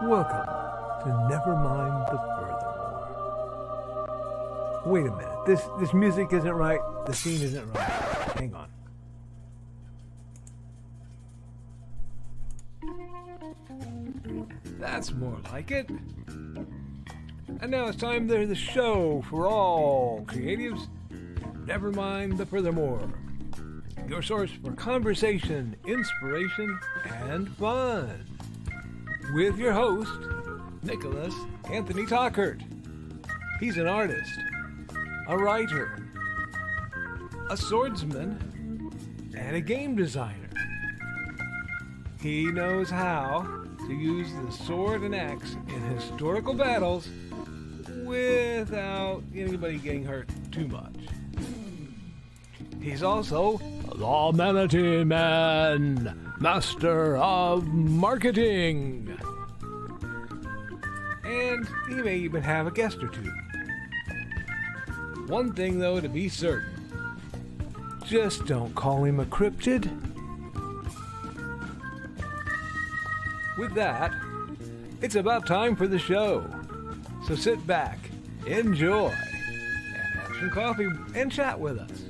Welcome to Nevermind the Furthermore. Wait a minute, this music isn't right, the scene isn't right. Hang on. That's more like it. And now it's time for the show for all creatives. Nevermind the Furthermore. Your source for conversation, inspiration, and fun. With your host, Nicholas Anthony Tockert. He's an artist, a writer, a swordsman, and a game designer. He knows how to use the sword and axe in historical battles without anybody getting hurt too much. He's also the Manatee Man, Master of Marketing. And he may even have a guest or two. One thing, though, to be certain. Just don't call him a cryptid. With that, it's about time for the show. So sit back, enjoy, and have some coffee and chat with us.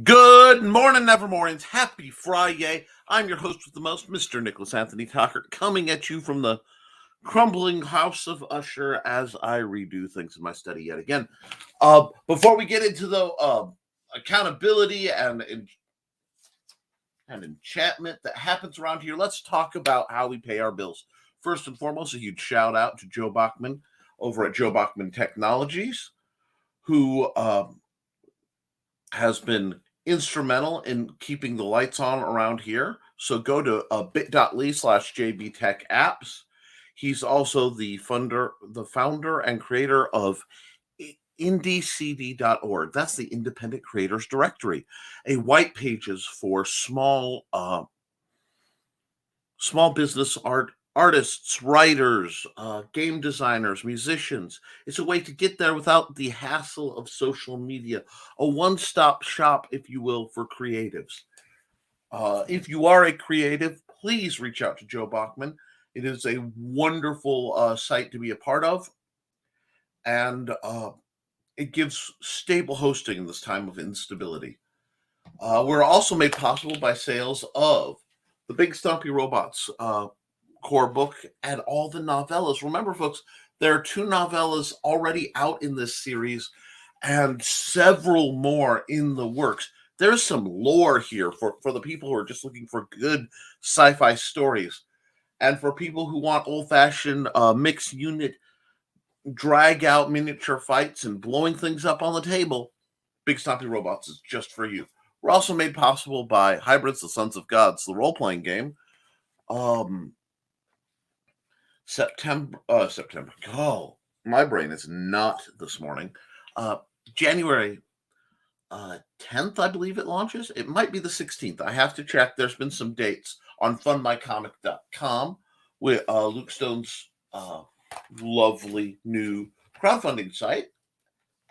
Good morning, Nevermornings. Happy Friday. I'm your host with the most, Mr. Nicholas Anthony Tockert, coming at you from the crumbling house of Usher as I redo things in my study yet again. Before we get into the accountability and enchantment that happens around here, let's talk about how we pay our bills. First and foremost, a huge shout out to Joe Bachman over at Joe Bachman Technologies, who has been instrumental in keeping the lights on around here. So go to bit.ly/jbtechapps. He's also the founder and creator of indecd.org. That's the Independent Creators Directory, a white pages for small business artists, writers, game designers, musicians. It's a way to get there without the hassle of social media. A one-stop shop, if you will, for creatives. If you are a creative, please reach out to Joe Bachman. It is a wonderful site to be a part of. And it gives stable hosting in this time of instability. We're also made possible by sales of the Big Stumpy Robots core book and all the novellas. Remember, folks, there are 2 novellas already out in this series and several more in the works. There's some lore here for the people who are just looking for good sci-fi stories, and for people who want old-fashioned mixed unit drag out miniature fights and blowing things up on the table. Big Stumpy Robots is just for you. We're also made possible by Hybrids, the Sons of Gods, the role-playing game. September. Oh, my brain is not this morning. January 10th, I believe it launches. It might be the 16th. I have to check. There's been some dates on fundmycomic.com with Luke Stone's lovely new crowdfunding site.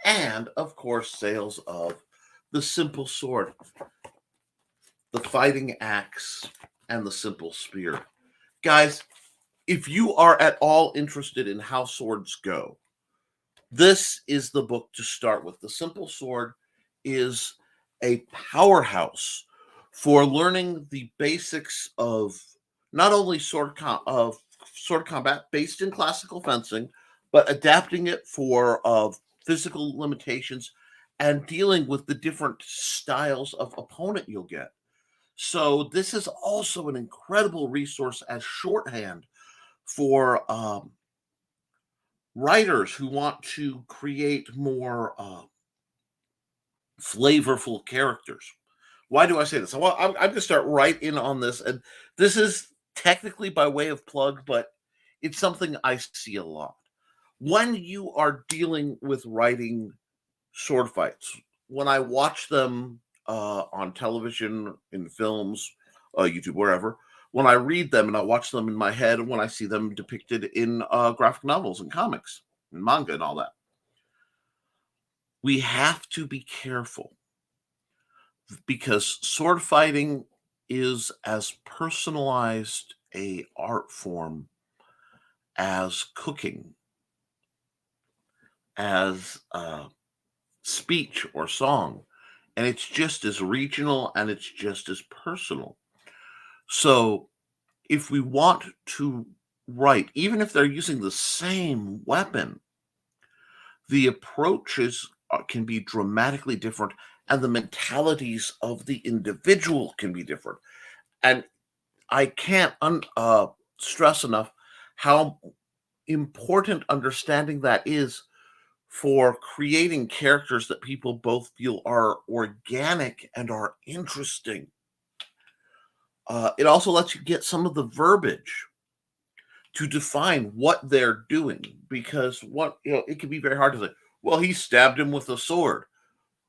And, of course, sales of the Simple Sword, the Fighting Axe, and the Simple Spear. Guys, if you are at all interested in how swords go, this is the book to start with. The Simple Sword is a powerhouse for learning the basics of not only sword combat based in classical fencing, but adapting it for physical limitations and dealing with the different styles of opponent you'll get. So this is also an incredible resource as shorthand for writers who want to create more flavorful characters. Why do I say this? Well, I'm going to start right in on this, and this is technically by way of plug, but it's something I see a lot. When you are dealing with writing sword fights, when I watch them on television, in films, YouTube, wherever, when I read them and I watch them in my head, and when I see them depicted in graphic novels and comics and manga and all that, we have to be careful because sword fighting is as personalized a art form as cooking, as speech or song, and it's just as regional and it's just as personal. So if we want to write, even if they're using the same weapon, the approaches can be dramatically different, and the mentalities of the individual can be different. And I can't stress enough how important understanding that is for creating characters that people both feel are organic and are interesting. It also lets you get some of the verbiage to define what they're doing, because what it can be very hard to say, well, he stabbed him with a sword.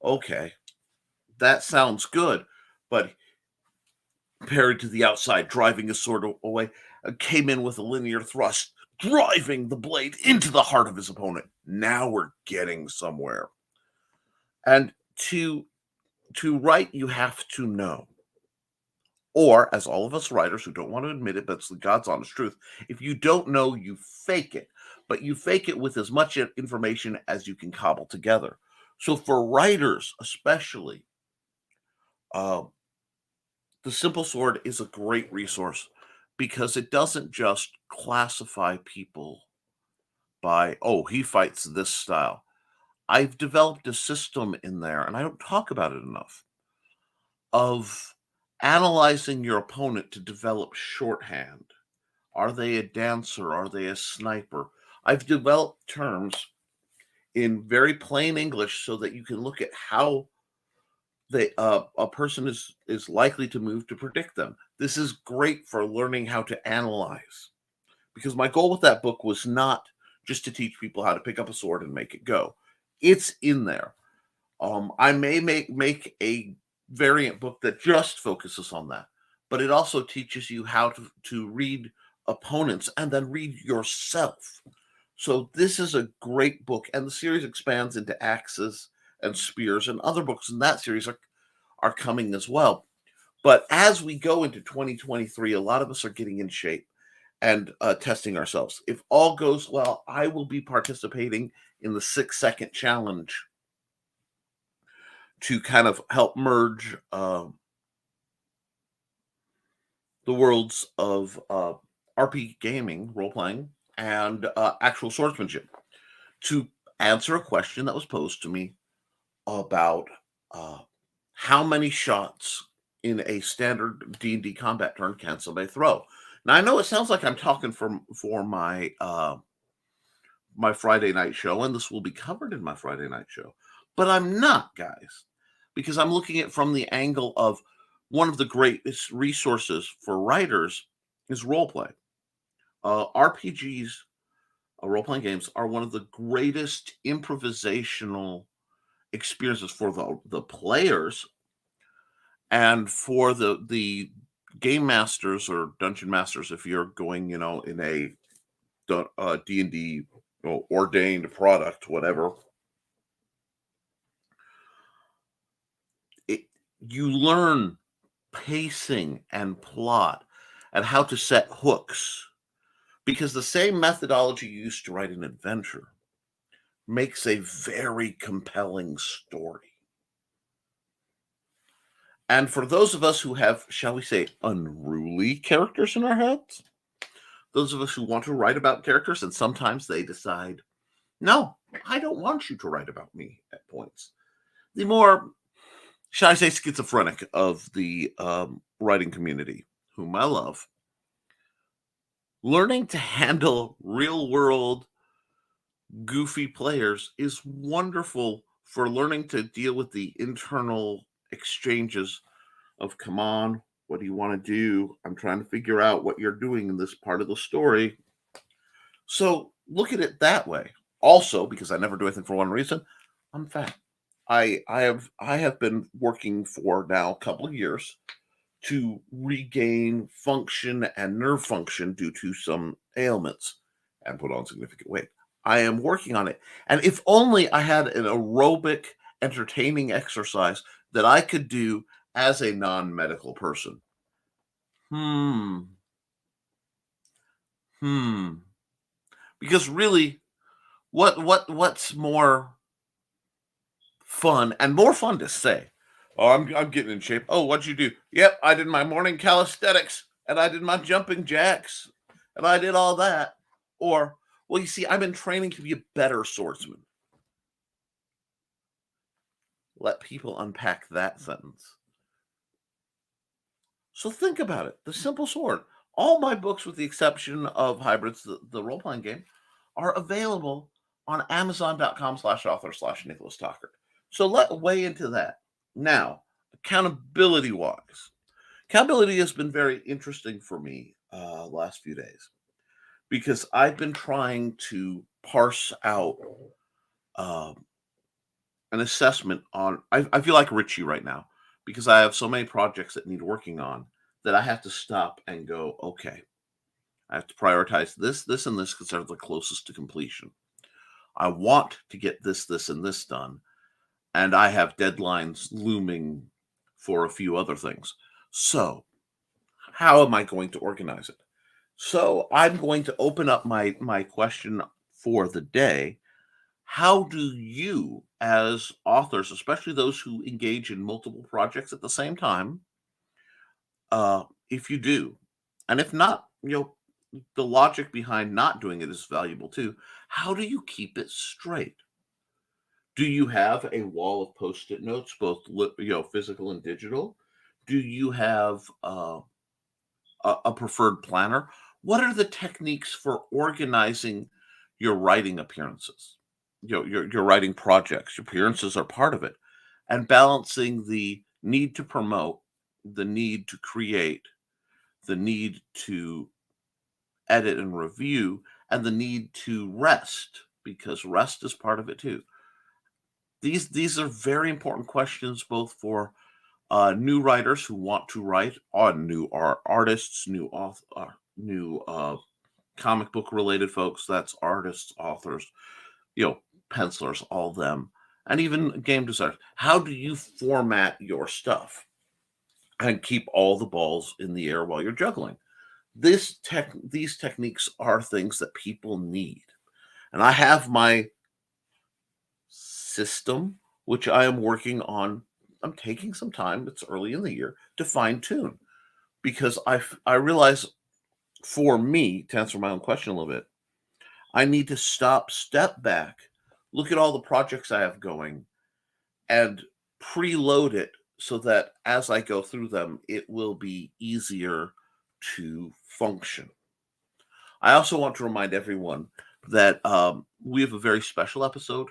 Okay, that sounds good, but parried to the outside, driving his sword away, came in with a linear thrust, driving the blade into the heart of his opponent. Now we're getting somewhere. And to write, you have to know. Or, as all of us writers who don't want to admit it, but it's the God's honest truth, if you don't know, you fake it. But you fake it with as much information as you can cobble together. So for writers, especially, uh, the Simple Sword is a great resource because it doesn't just classify people by, oh, he fights this style. I've developed a system in there, and I don't talk about it enough, of analyzing your opponent to develop shorthand. Are they a dancer? Are they a sniper? I've developed terms in very plain English so that you can look at how a person is likely to move to predict them. This is great for learning how to analyze, because my goal with that book was not just to teach people how to pick up a sword and make it go. It's in there. I may make a variant book that just focuses on that, but it also teaches you how to read opponents and then read yourself. So this is a great book, and the series expands into axes and spears, and other books in that series are coming as well. But as we go into 2023, a lot of us are getting in shape and testing ourselves. If all goes well, I will be participating in the 6-second challenge to kind of help merge the worlds of RP gaming, role playing, and actual swordsmanship, to answer a question that was posed to me about how many shots in a standard D&D combat turn can somebody throw. Now, I know it sounds like I'm talking for my my Friday night show, and this will be covered in my Friday night show, but I'm not, guys, because I'm looking at it from the angle of one of the greatest resources for writers is role play. RPGs, role-playing games, are one of the greatest improvisational experiences for the players, and for the game masters or dungeon masters, if you're going, in a D&D ordained product, whatever. You learn pacing and plot and how to set hooks, because the same methodology you used to write an adventure makes a very compelling story. And for those of us who have, shall we say, unruly characters in our heads, those of us who want to write about characters and sometimes they decide, no, I don't want you to write about me at points. The more, shall I say, schizophrenic of the writing community, whom I love, learning to handle real world goofy players is wonderful for learning to deal with the internal exchanges of, come on, what do you want to do? I'm trying to figure out what you're doing in this part of the story. So look at it that way. Also, because I never do anything for one reason, I'm fat. I have been working for now a couple of years to regain function and nerve function due to some ailments and put on significant weight. I am working on it. And if only I had an aerobic, entertaining exercise that I could do as a non-medical person. Because really, what's more fun and more fun to say? Oh, I'm getting in shape. Oh, what'd you do? Yep, I did my morning calisthenics and I did my jumping jacks and I did all that. Or, well, you see, I've been training to be a better swordsman. Let people unpack that sentence. So think about it. The simple sword. All my books, with the exception of Hybrids, the role-playing game, are available on Amazon.com/author/Nicholas Tockert. So let weigh into that. Now, accountability-wise. Accountability has been very interesting for me last few days because I've been trying to parse out an assessment on. I feel like Richie right now because I have so many projects that need working on that I have to stop and go, okay, I have to prioritize this, this, and this because they're the closest to completion. I want to get this, this, and this done. And I have deadlines looming for a few other things. So how am I going to organize it? So I'm going to open up my question for the day. How do you, as authors, especially those who engage in multiple projects at the same time, if you do, and if not, the logic behind not doing it is valuable too. How do you keep it straight? Do you have a wall of post-it notes, both physical and digital? Do you have a preferred planner? What are the techniques for organizing your writing appearances? Your writing projects. Your appearances are part of it, and balancing the need to promote, the need to create, the need to edit and review, and the need to rest, because rest is part of it too. These are very important questions, both for new writers who want to write, on new artists, new comic book related folks. That's artists, authors, pencilers, all of them, and even game designers. How do you format your stuff and keep all the balls in the air while you're juggling? These techniques are things that people need. And I have my system, which I am working on. I'm taking some time, it's early in the year, to fine tune, because I realize, for me, to answer my own question a little bit, I need to step back, look at all the projects I have going, and preload it so that as I go through them, it will be easier to function. I also want to remind everyone that we have a very special episode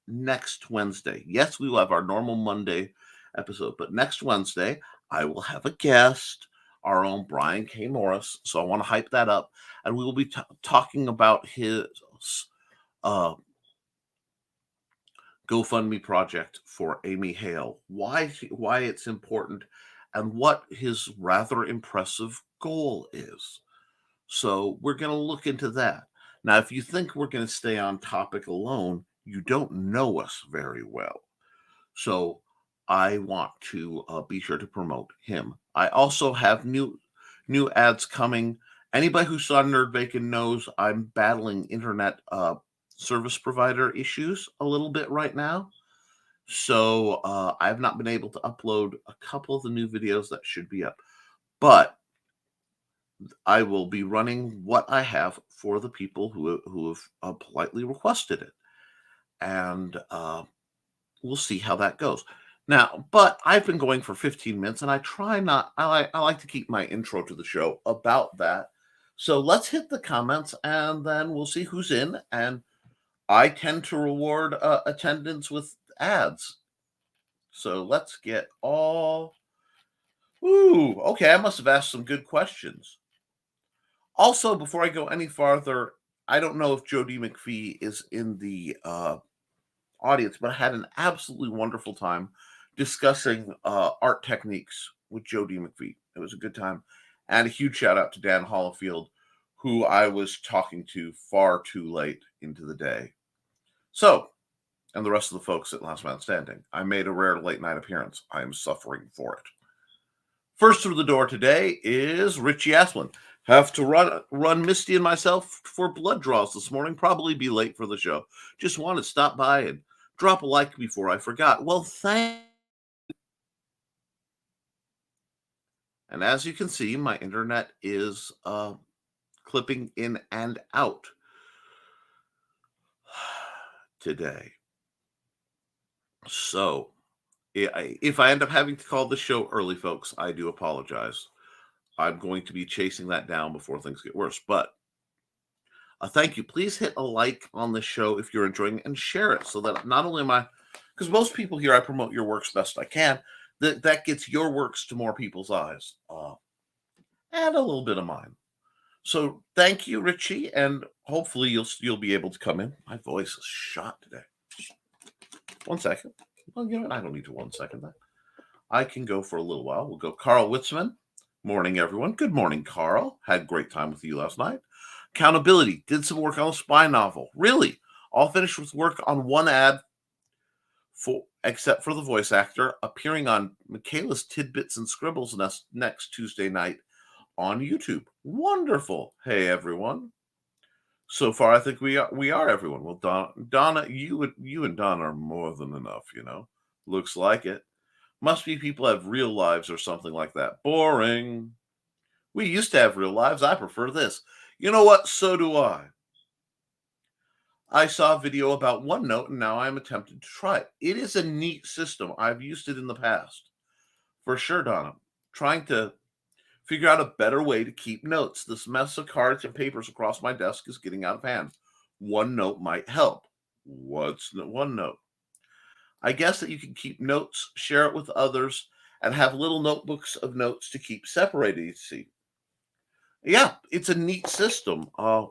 next Wednesday. Yes, we will have our normal Monday episode, but next Wednesday, I will have a guest, our own Brian K. Morris. So I want to hype that up. And we will be talking about his GoFundMe project for Amy Hale, why it's important, and what his rather impressive goal is. So we're going to look into that. Now, if you think we're going to stay on topic alone, you don't know us very well. So I want to be sure to promote him. I also have new ads coming. Anybody who saw Nerd Bacon knows I'm battling internet service provider issues a little bit right now. So I've not been able to upload a couple of the new videos that should be up. But I will be running what I have for the people who have politely requested it. And we'll see how that goes. Now, but I've been going for 15 minutes, and I like to keep my intro to the show about that. So let's hit the comments, and then we'll see who's in. And I tend to reward attendance with ads. So let's get all Ooh, okay. I must have asked some good questions. Also, before I go any farther, I don't know if Jody McPhee is in the audience, but I had an absolutely wonderful time discussing art techniques with Jody McPhee. It was a good time. And a huge shout out to Dan Hollifield, who I was talking to far too late into the day. So, and the rest of the folks at Last Man Standing, I made a rare late night appearance. I am suffering for it. First through the door today is Richie Asplin. Have to run Misty and myself for blood draws this morning. Probably be late for the show. Just wanted to stop by and drop a like before I forgot. Well, and as you can see, my internet is clipping in and out today. So if I end up having to call the show early, folks, I do apologize. I'm going to be chasing that down before things get worse. But thank you. Please hit a like on the show if you're enjoying it and share it so that not only am I, because most people here, I promote your works best I can, that gets your works to more people's eyes and a little bit of mine. So thank you, Richie, and hopefully you'll be able to come in. My voice is shot today. 1 second. Well, you know what? I don't need to 1 second that. I can go for a little while. We'll go Carl Witzman. Morning, everyone. Good morning, Carl. Had a great time with you last night. Accountability. Did some work on a spy novel. Really? All finished with work on one ad, except for the voice actor, appearing on Michaela's Tidbits and Scribbles next Tuesday night on YouTube. Wonderful. Hey, everyone. So far, I think we are everyone. Well, Donna, you and Donna are more than enough, you know. Looks like it. Must be people have real lives or something like that. Boring. We used to have real lives. I prefer this. You know what? So do I. I saw a video about OneNote, and now I'm attempting to try it. It is a neat system. I've used it in the past. For sure, Donna. Trying to figure out a better way to keep notes. This mess of cards and papers across my desk is getting out of hand. OneNote might help. What's OneNote? I guess that you can keep notes, share it with others, and have little notebooks of notes to keep separated. You see, yeah, it's a neat system. I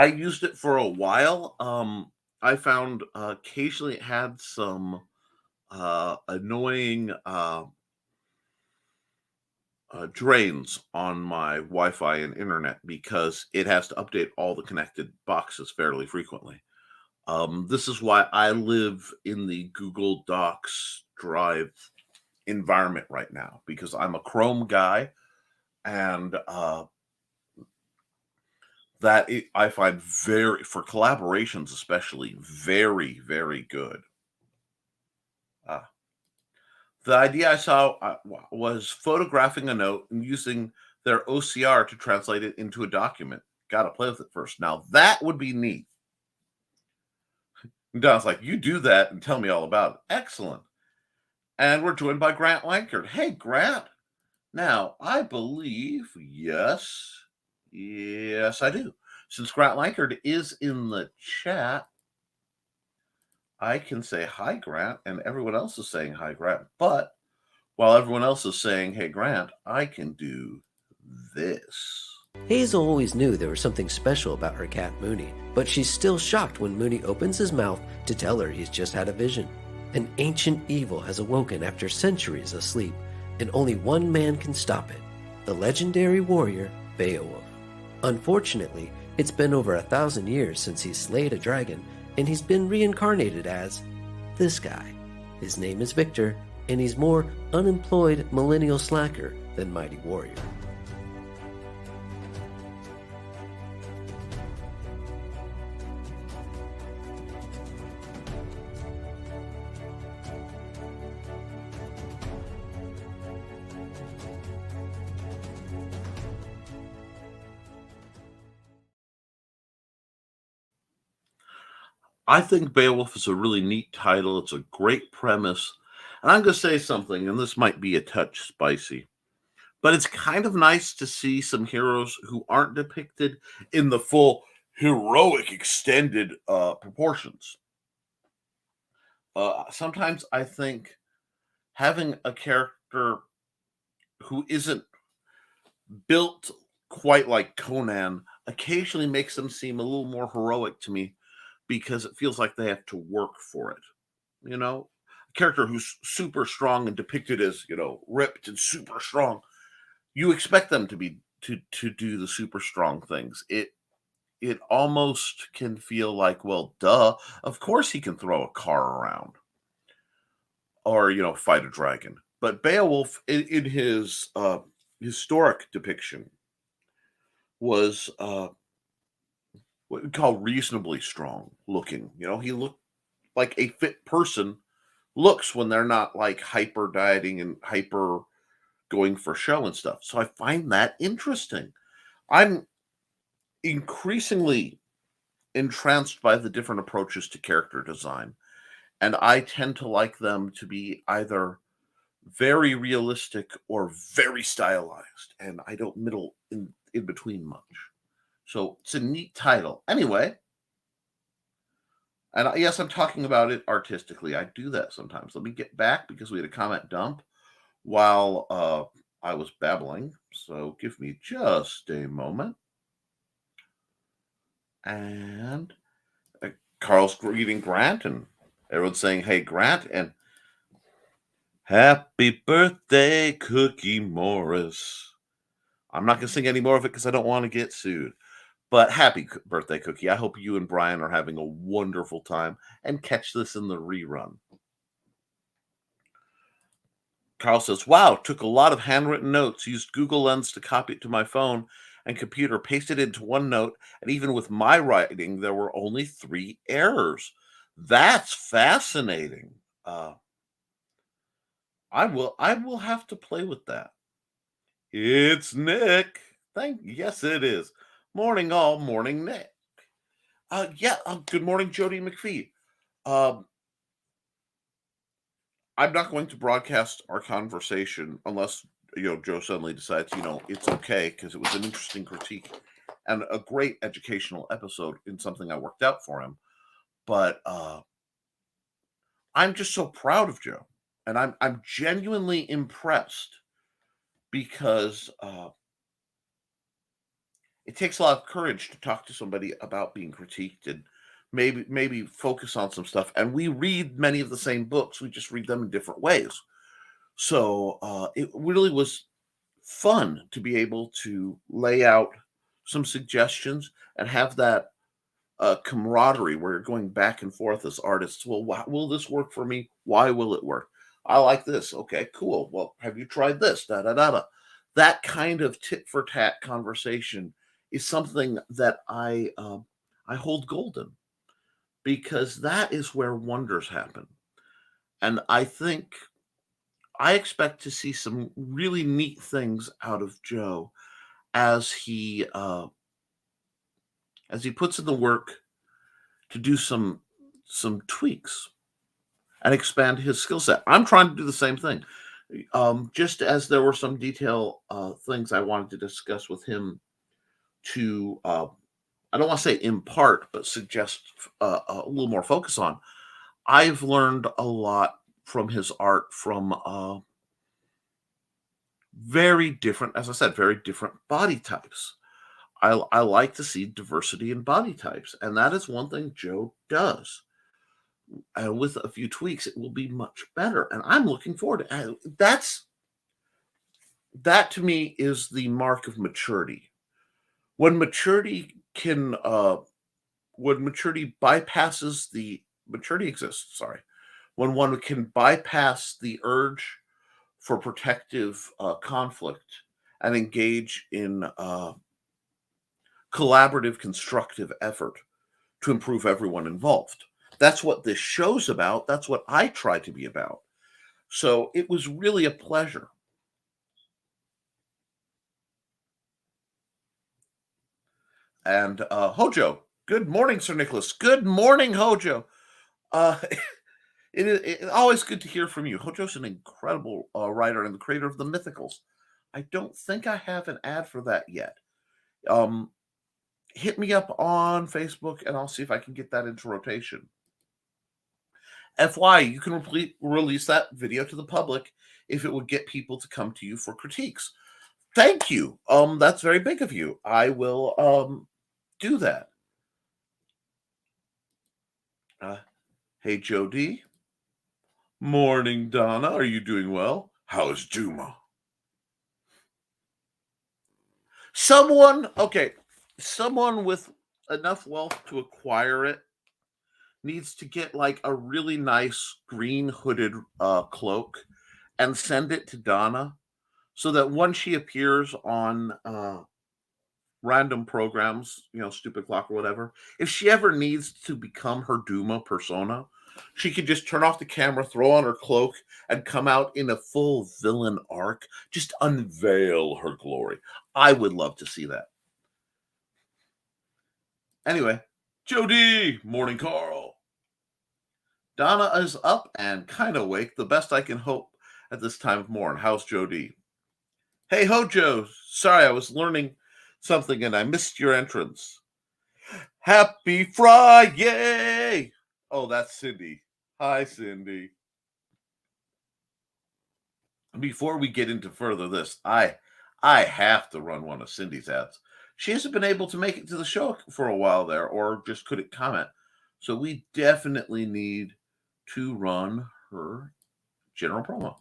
used it for a while. I found occasionally it had some annoying drains on my Wi-Fi and internet because it has to update all the connected boxes fairly frequently. This is why I live in the Google Docs Drive environment right now, because I'm a Chrome guy, and I find for collaborations especially, very, very good. The idea I saw was photographing a note and using their OCR to translate it into a document. Got to play with it first. Now, that would be neat. And Don's like, you do that and tell me all about it. Excellent. And we're joined by Grant Lankard. Hey, Grant. Now, I believe, yes, I do. Since Grant Lankard is in the chat, I can say hi, Grant, and everyone else is saying hi, Grant. But while everyone else is saying, hey, Grant, I can do this. Hazel always knew there was something special about her cat Mooney, but she's still shocked when Mooney opens his mouth to tell her he's just had a vision. An ancient evil has awoken after centuries of sleep, and only one man can stop it, the legendary warrior Beowulf. Unfortunately, it's been over 1,000 years since he slayed a dragon, and he's been reincarnated as this guy. His name is Victor, and he's more unemployed millennial slacker than mighty warrior. I think Beowulf is a really neat title. It's a great premise. And I'm going to say something, and this might be a touch spicy, but it's kind of nice to see some heroes who aren't depicted in the full heroic extended proportions. Sometimes I think having a character who isn't built quite like Conan occasionally makes them seem a little more heroic to me because it feels like they have to work for it. A character who's super strong and depicted as, ripped and super strong, you expect them to do the super strong things. It almost can feel like, well, duh, of course he can throw a car around or, fight a dragon. But Beowulf in his historic depiction was what we call reasonably strong looking. He looked like a fit person looks when they're not like hyper dieting and hyper going for show and stuff. So I find that interesting. I'm increasingly entranced by the different approaches to character design, and I tend to like them to be either very realistic or very stylized, and I don't middle in between much. So it's a neat title. Anyway, and yes, I'm talking about it artistically. I do that sometimes. Let me get back because we had a comment dump while I was babbling. So give me just a moment. And Carl's greeting Grant, and everyone's saying, "Hey, Grant," and "Happy birthday, Cookie Morris." I'm not going to sing any more of it because I don't want to get sued. But happy birthday, Cookie. I hope you and Brian are having a wonderful time and catch this in the rerun. Carl says, "Wow, took a lot of handwritten notes, used Google Lens to copy it to my phone and computer, pasted it into OneNote, and even with my writing, there were only 3 errors. That's fascinating. I will have to play with that." It's Nick. Yes, it is. Morning, all. Morning, Nick. Good morning, Jody McPhee. I'm not going to broadcast our conversation unless, Joe suddenly decides, it's okay, because it was an interesting critique and a great educational episode in something I worked out for him. But I'm just so proud of Joe, and I'm genuinely impressed because it takes a lot of courage to talk to somebody about being critiqued and maybe focus on some stuff. And we read many of the same books, we just read them in different ways. So it really was fun to be able to lay out some suggestions and have that camaraderie where you're going back and forth as artists. Well, will this work for me? Why will it work? I like this. Okay, cool. Well, have you tried this? Da da da da. That kind of tit for tat conversation is something that I hold golden, because that is where wonders happen. And I expect to see some really neat things out of Joe as he puts in the work to do some tweaks and expand his skill set. I'm trying to do the same thing. Just as there were some detail things I wanted to discuss with him to, I don't want to say impart, but suggest a little more focus on. I've learned a lot from his art from very different, as I said, very different body types. I like to see diversity in body types, and that is one thing Joe does. And with a few tweaks, it will be much better. And I'm looking forward to it. That to me is the mark of maturity. When maturity bypasses the maturity exists, sorry, when one can bypass the urge for protective conflict and engage in collaborative, constructive effort to improve everyone involved. That's what this show's about. That's what I try to be about. So it was really a pleasure. And Hojo, good morning, Sir Nicholas. Good morning, Hojo. It's always good to hear from you. Hojo's an incredible writer and the creator of the Mythicals. I don't think I have an ad for that yet. Hit me up on Facebook and I'll see if I can get that into rotation. FY, you can release that video to the public if it would get people to come to you for critiques. Thank you. That's very big of you. I will do that. Hey, Jody. Morning, Donna. Are you doing well? How's Juma? Someone with enough wealth to acquire it needs to get like a really nice green hooded cloak and send it to Donna so that when she appears on random programs, Stupid Clock or whatever, if she ever needs to become her Duma persona, she could just turn off the camera, throw on her cloak, and come out in a full villain arc. Just unveil her glory. I would love to see that. Anyway, Jody, morning, Carl. Donna is up and kind of awake, the best I can hope at this time of morn. How's Jody? Hey, Hojo. Sorry, I was learning something and I missed your entrance. Happy Friday! Oh, that's Cindy. Hi, Cindy. Before we get into further this, I have to run one of Cindy's ads. She hasn't been able to make it to the show for a while there, or just couldn't comment. So we definitely need to run her general promo.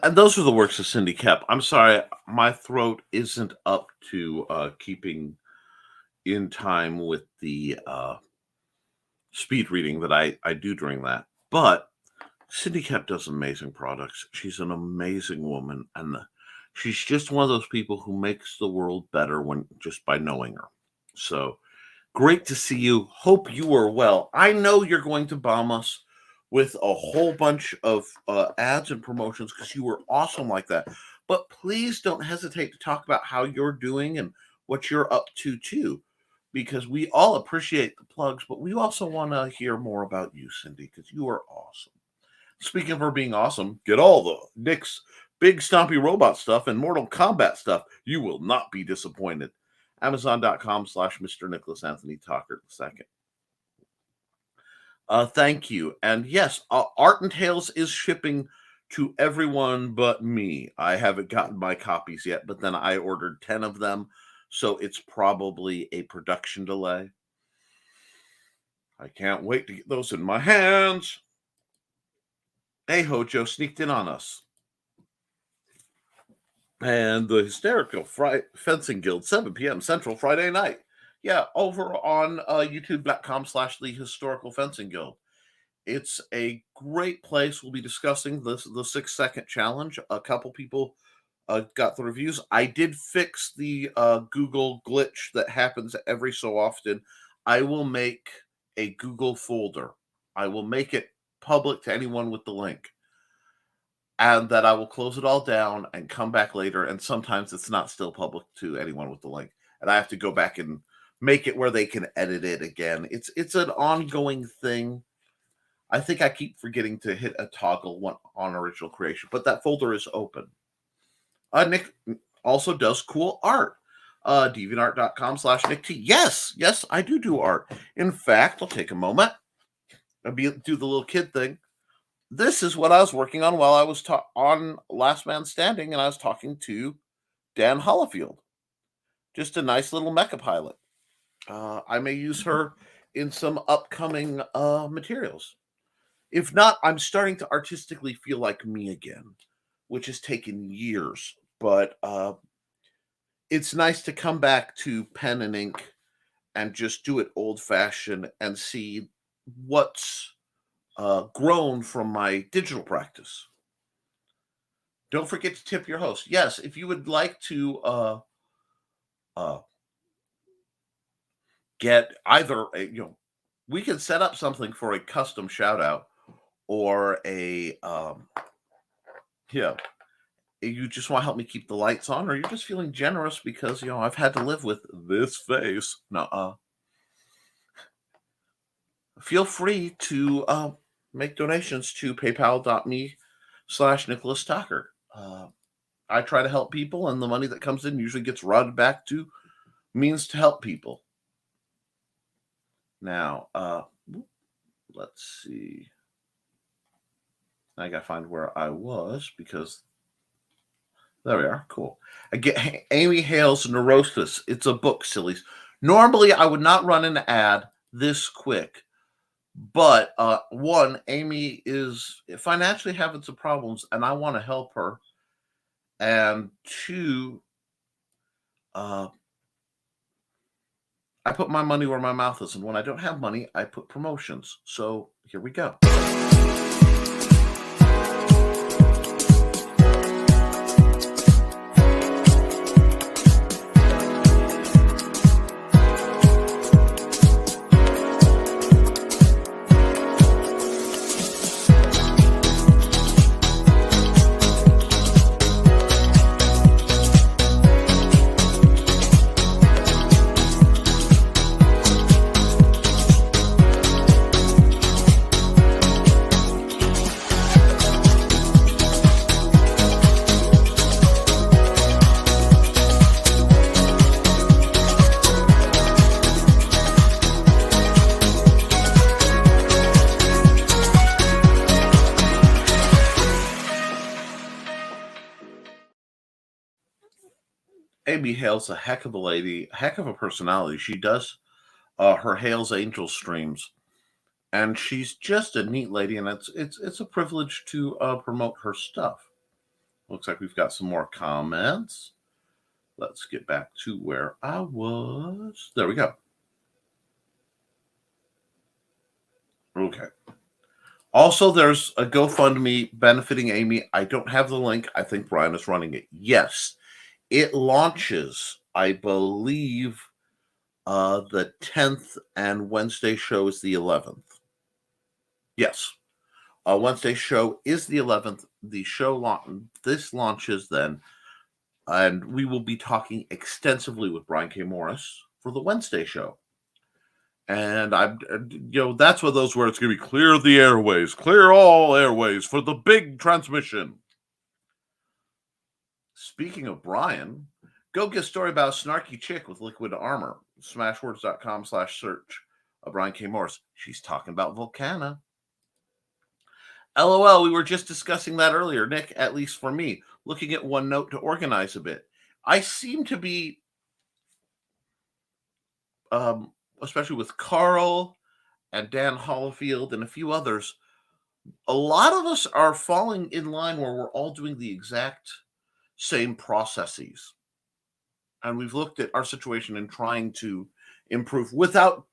And those are the works of Cindy Koepp. I'm sorry, my throat isn't up to keeping in time with the speed reading that I do during that. But Cindy Koepp does amazing products. She's an amazing woman, and she's just one of those people who makes the world better just by knowing her. So great to see you. Hope you are well. I know you're going to bomb us with a whole bunch of ads and promotions because you were awesome like that. But please don't hesitate to talk about how you're doing and what you're up to too, because we all appreciate the plugs, but we also want to hear more about you, Cindy, because you are awesome. Speaking of her being awesome, get all the Nick's big stompy robot stuff and Mortal Kombat stuff. You will not be disappointed. Amazon.com/Mr. Nicholas Anthony Tockert II. Thank you. And yes, Art and Tales is shipping to everyone but me. I haven't gotten my copies yet, but then I ordered 10 of them, so it's probably a production delay. I can't wait to get those in my hands. Hey, Hojo sneaked in on us. And the Hysterical Fencing Guild, 7 p.m. Central Friday night. Yeah, over on youtube.com/the Historical Fencing Guild. It's a great place. We'll be discussing the 6-second challenge. A couple people got the reviews. I did fix the Google glitch that happens every so often. I will make a Google folder. I will make it public to anyone with the link. And that I will close it all down and come back later. And sometimes it's not still public to anyone with the link. And I have to go back and make it where they can edit it again. It's an ongoing thing. I think I keep forgetting to hit a toggle on original creation, but that folder is open. Nick also does cool art. DeviantArt.com/Nick T. Yes, I do art. In fact, I'll take a moment. Do the little kid thing. this is what I was working on while I was on Last Man Standing, and I was talking to Dan Hollifield. Just a nice little mecha pilot. I may use her in some upcoming materials. If not, I'm starting to artistically feel like me again, which has taken years. But it's nice to come back to pen and ink and just do it old-fashioned and see what's grown from my digital practice. Don't forget to tip your host. Yes, if you would like to get either we can set up something for a custom shout out or a you just want to help me keep the lights on, or you're just feeling generous because I've had to live with this face. Feel free to make donations to paypal.me/Nicholas Tockert. I try to help people, and the money that comes in usually gets routed back to means to help people. Now, let's see. I gotta find where I was because there we are. Cool. Again, Amy Hale's Neurosis. It's a book, sillies. Normally, I would not run an ad this quick, but one, Amy is financially having some problems, and I want to help her. And two, I put my money where my mouth is, and when I don't have money, I put promotions. So here we go. Amy Hale's a heck of a lady, heck of a personality. She does her Hale's Angel streams, and she's just a neat lady, and it's a privilege to promote her stuff. Looks like we've got some more comments. Let's get back to where I was. There we go. Okay. Also, there's a GoFundMe benefiting Amy. I don't have the link. I think Brian is running it. Yes. It launches, I believe, the 10th, and Wednesday show is the 11th. Yes. Wednesday show is the 11th. The show this launches then, and we will be talking extensively with Brian K. Morris for the Wednesday show. And that's one of those where it's going to be clear the airways, clear all airways for the big transmission. Speaking of Brian, go get a story about a snarky chick with liquid armor. Smashwords.com/search. Brian K. Morris. She's talking about Volcana. LOL, we were just discussing that earlier, Nick, at least for me, looking at OneNote to organize a bit. I seem to be, especially with Carl and Dan Hollifield and a few others, a lot of us are falling in line where we're all doing the exact same processes. And we've looked at our situation and trying to improve without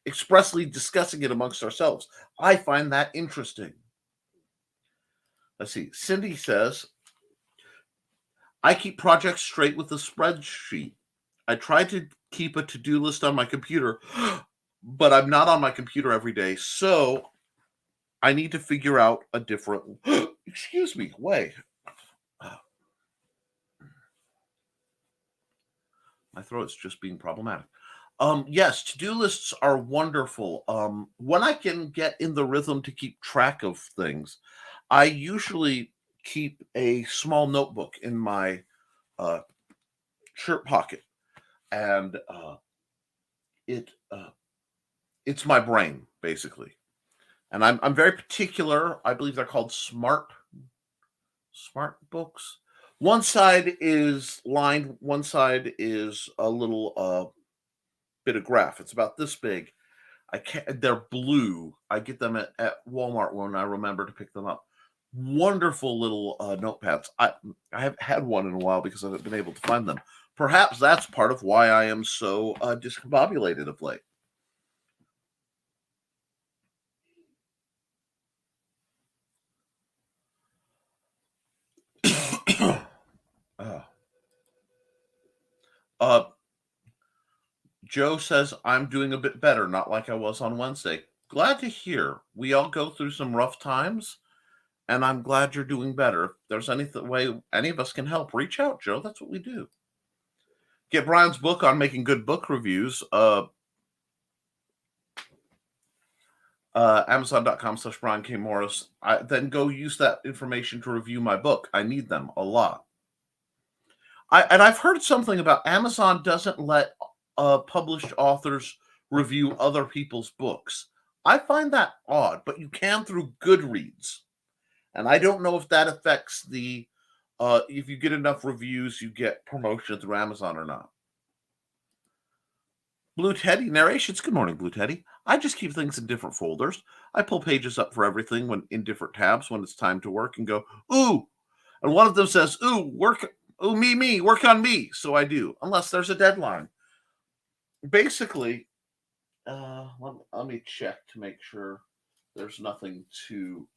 expressly discussing it amongst ourselves. I find that interesting. Let's see. Cindy says, I keep projects straight with a spreadsheet. I try to keep a to-do list on my computer, but I'm not on my computer every day. So I need to figure out a different, excuse me, way. My throat's just being problematic. Yes, to-do lists are wonderful. When I can get in the rhythm to keep track of things, I usually keep a small notebook in my shirt pocket, and it's my brain, basically. And I'm very particular. I believe they're called smart books. One side is lined, one side is a little bit of graph. It's about this big. They're blue. I get them at Walmart when I remember to pick them up. Wonderful little notepads. I haven't had one in a while because I haven't been able to find them. Perhaps that's part of why I am so discombobulated of late. Joe says, I'm doing a bit better, not like I was on Wednesday. Glad to hear. We all go through some rough times, and I'm glad you're doing better. If there's any way any of us can help, reach out, Joe. That's what we do. Get Brian's book on making good book reviews. Amazon.com/Brian K. Morris. Then go use that information to review my book. I need them a lot. I've heard something about Amazon doesn't let published authors review other people's books. I find that odd, but you can through Goodreads. And I don't know if that affects the, if you get enough reviews, you get promotion through Amazon or not. Blue Teddy narrations. Good morning, Blue Teddy. I just keep things in different folders. I pull pages up for everything when in different tabs when it's time to work and go, ooh. And one of them says, ooh, me, work on me. So I do, unless there's a deadline. Basically, let me check to make sure there's nothing to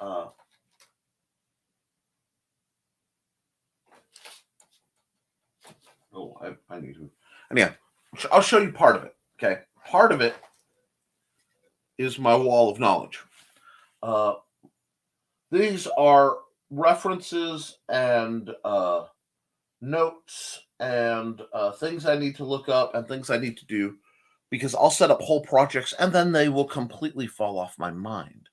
I need to. And yeah, I'll show you part of it. Okay, part of it is my wall of knowledge. These are references and notes and things I need to look up and things I need to do, because I'll set up whole projects and then they will completely fall off my mind.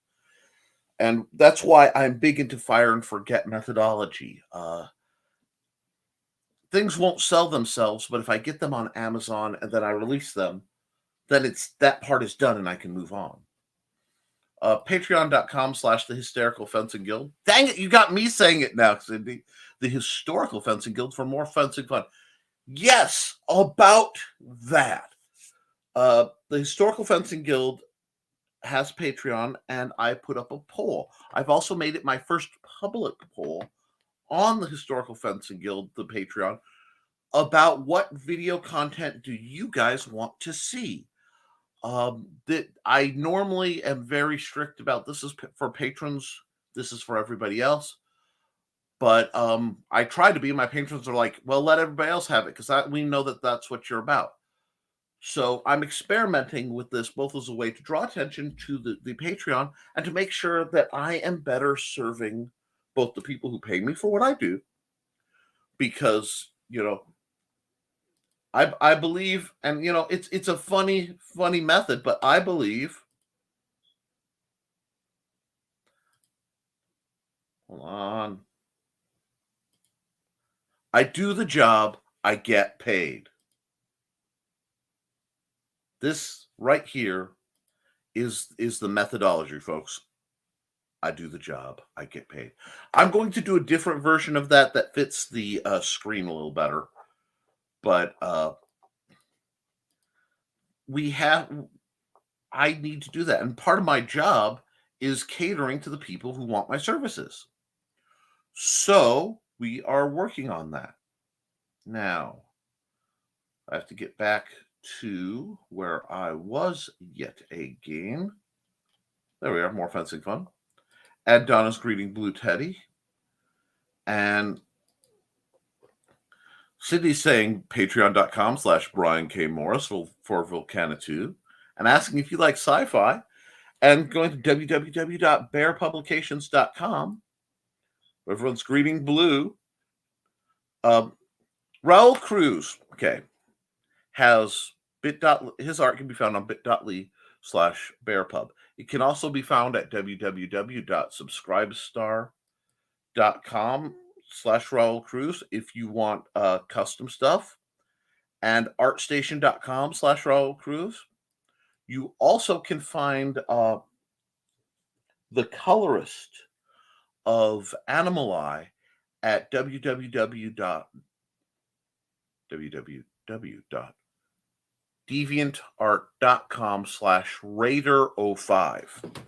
And that's why I'm big into fire and forget methodology. Things won't sell themselves, but if I get them on Amazon and then I release them, then that part is done and I can move on. Patreon.com/the Hysterical Fencing Guild. Dang it, you got me saying it now, Cindy. The Historical Fencing Guild for more fencing fun. Yes, about that. The Historical Fencing Guild has Patreon, and I put up a poll. I've also made it my first public poll on the Historical Fencing Guild, the Patreon, about what video content do you guys want to see. That I normally am very strict about. This is for patrons. This is for everybody else. But I try to be. My patrons are like, well, let everybody else have it, because we know that that's what you're about. So I'm experimenting with this both as a way to draw attention to the Patreon and to make sure that I am better serving both the people who pay me for what I do, because, I believe, and it's a funny method, but I believe. Hold on. I do the job, I get paid. This right here is the methodology, folks. I do the job, I get paid. I'm going to do a different version of that fits the screen a little better. But I need to do that. And part of my job is catering to the people who want my services. So we are working on that. Now, I have to get back to where I was yet again. There we are, more fencing fun. Add Donna's greeting, Blue Teddy. And Sydney's saying patreon.com/Brian K. Morris for Volcana 2, and asking if you like sci-fi, and going to www.bearpublications.com. Everyone's greeting Blue. Raul Cruz, has his art can be found on bit.ly/bearpub. It can also be found at www.subscribestar.com/Raul Cruz if you want custom stuff, and artstation.com/Raul Cruz. You also can find the colorist of Animali at www.deviantart.com/Raider05.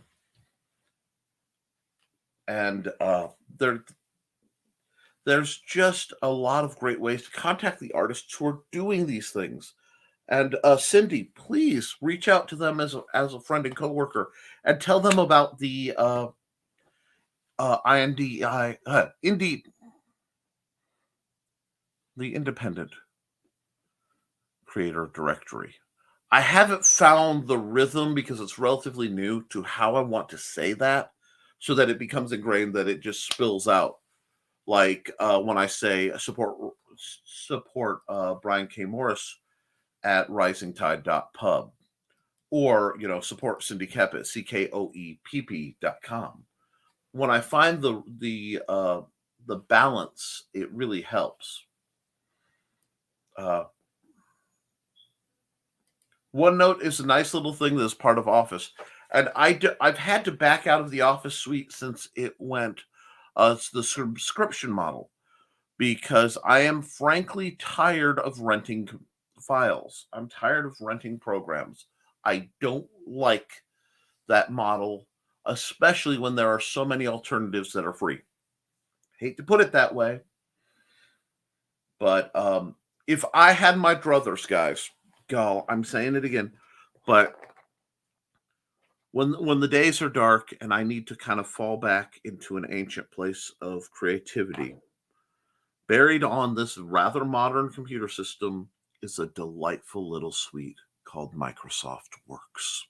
And there's just a lot of great ways to contact the artists who are doing these things. And Cindy, please reach out to them as a friend and coworker, and tell them about the Indeed, the Independent Creator Directory. I haven't found the rhythm because it's relatively new to how I want to say that, so that it becomes ingrained that it just spills out. Like when I say support Brian K. Morris at Risingtide.pub, or support Cindy Koepp at CKOEPP.com. When I find the balance, it really helps. OneNote is a nice little thing that's part of Office, and I've had to back out of the Office suite since it went it's the subscription model, because I am frankly tired of renting files. I'm tired of renting programs. I don't like that model, especially when there are so many alternatives that are free. Hate to put it that way, but if I had my druthers, guys, I'm saying it again, but when the days are dark and I need to kind of fall back into an ancient place of creativity, buried on this rather modern computer system is a delightful little suite called Microsoft Works.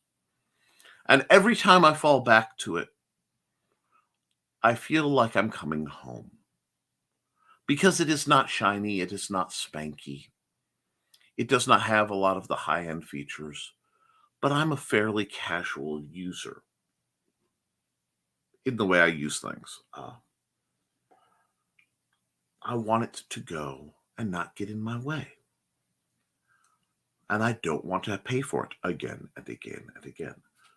And every time I fall back to it, I feel like I'm coming home. Because it is not shiny, it is not spanky. It does not have a lot of the high-end features, but I'm a fairly casual user in the way I use things. I want it to go and not get in my way. And I don't want to pay for it again and again and again.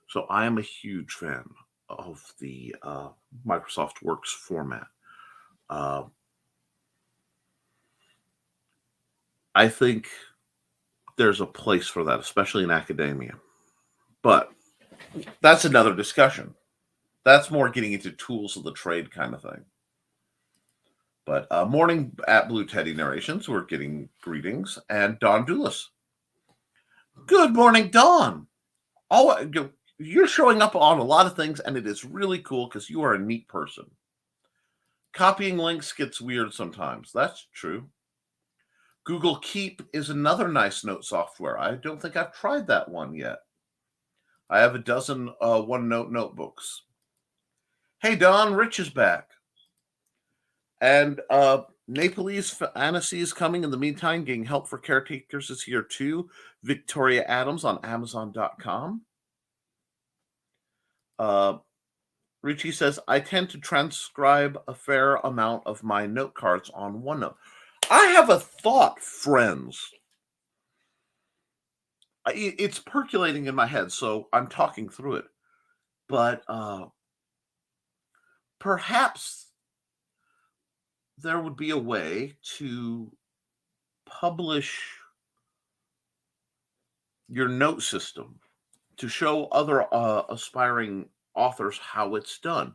So I am a huge fan of the Microsoft Works format. I think there's a place for that, especially in academia. But that's another discussion. That's more getting into tools of the trade kind of thing. But morning at Blue Teddy Narrations, we're getting greetings. And Don Doulis. Good morning, Don. You're showing up on a lot of things, and it is really cool because you are a neat person. Copying links gets weird sometimes. That's true. Google Keep is another nice note software. I don't think I've tried that one yet. I have a dozen OneNote notebooks. Hey, Don, Rich is back. And Nepalese Fantasy is coming. In the meantime, getting help for caretakers is here too. Victoria Adams on Amazon.com. Richie says, I tend to transcribe a fair amount of my note cards on OneNote. I have a thought, friends. It's percolating in my head, so I'm talking through it. But perhaps there would be a way to publish your note system to show other aspiring authors how it's done.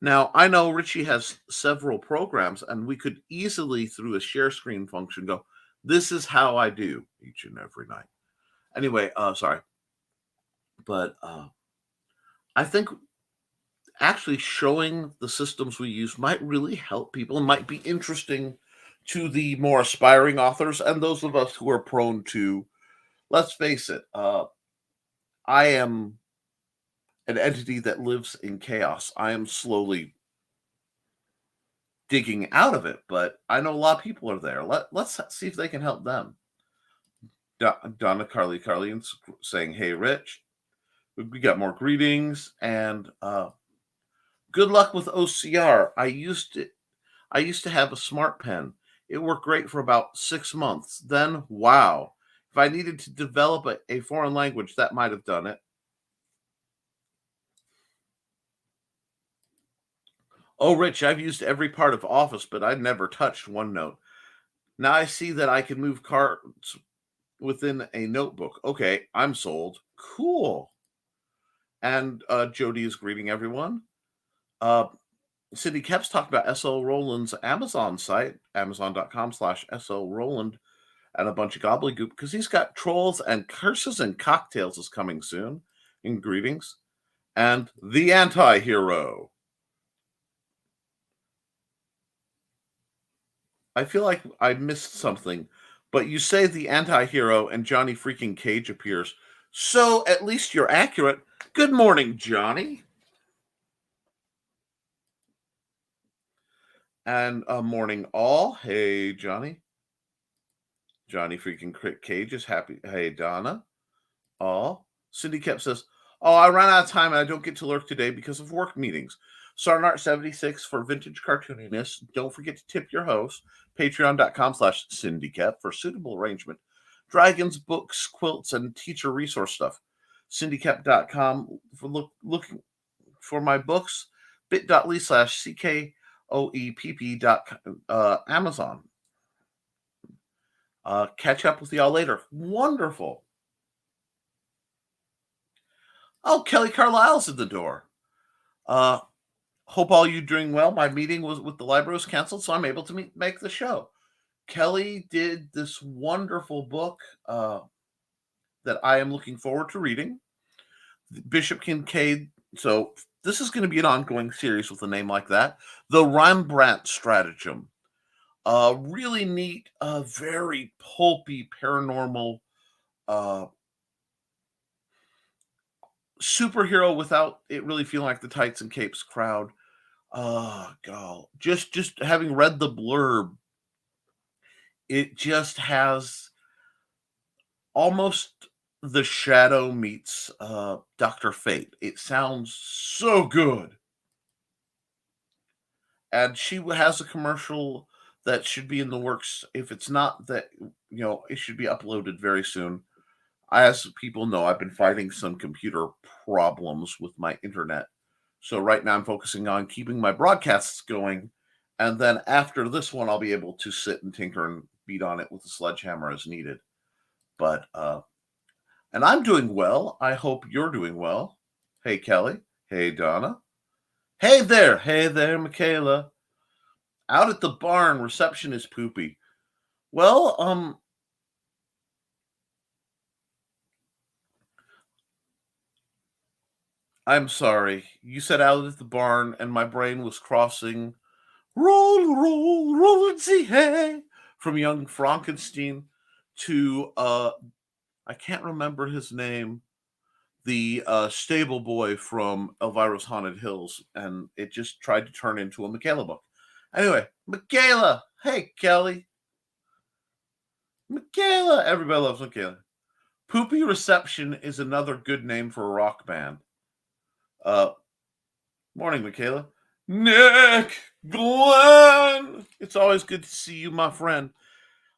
Now, I know Richie has several programs, and we could easily, through a share screen function, go, this is how I do each and every night. Anyway, sorry. But I think actually showing the systems we use might really help people and might be interesting to the more aspiring authors and those of us who are prone to, let's face it, I am an entity that lives in chaos. I am slowly digging out of it, but I know a lot of people are there. Let's see if they can help them. Donna Carly saying, hey, Rich. We got more greetings, and good luck with OCR. I used to have a smart pen. It worked great for about 6 months. Then, wow, If I needed to develop a foreign language, that might have done it. Oh, Rich, I've used every part of Office, but I've never touched OneNote. Now I see that I can move cards within a notebook. Okay, I'm sold. Cool. And Jody is greeting everyone. Cindy Koepp's talking about S.L. Rowland's Amazon site, amazon.com/S.L. Rowland, and a bunch of gobbledygook, because he's got Trolls and Curses and Cocktails is coming soon in greetings. And The Anti-Hero. I feel like I missed something, but you say The Anti-Hero and Johnny freaking Cage appears. So at least you're accurate. Good morning, Johnny. And morning all. Hey, Johnny. Johnny freaking Cage is happy. Hey, Donna. All. Cindy Koepp says, oh, I ran out of time and I don't get to lurk today because of work meetings. Sarnart76 for vintage cartooniness. Don't forget to tip your host. Patreon.com/Cindy Koepp for suitable arrangement. Dragons, books, quilts, and teacher resource stuff. CindyKoepp.com for looking for my books. bit.ly/CKOEPP. Amazon. Catch up with y'all later. Wonderful. Oh, Kelly Carlisle's at the door. Hope all you doing well. My meeting with the library was canceled, so I'm able to make the show. Kelly did this wonderful book that I am looking forward to reading. Bishop Kincaid. So this is going to be an ongoing series with a name like that. The Rembrandt Stratagem. Really neat, very pulpy, paranormal superhero without it really feeling like the tights and capes crowd. God, just having read the blurb, it just has almost The Shadow meets Dr. Fate. It sounds so good. And she has a commercial that should be in the works. If it's not, that it should be uploaded very soon. As people know, I've been fighting some computer problems with my internet. So right now I'm focusing on keeping my broadcasts going. And then after this one, I'll be able to sit and tinker and beat on it with a sledgehammer as needed. But, and I'm doing well. I hope you're doing well. Hey, Kelly. Hey, Donna. Hey there, Michaela. Out at the barn, reception is poopy. Well, I'm sorry. You said out at the barn, and my brain was crossing roll, roll, roll and see hay from Young Frankenstein to I can't remember his name, the stable boy from Elvira's Haunted Hills, and it just tried to turn into a Michaela book. Anyway, Michaela. Hey, Kelly. Michaela. Everybody loves Michaela. Poopy Reception is another good name for a rock band. Morning, Michaela. Nick, Glenn. It's always good to see you, my friend.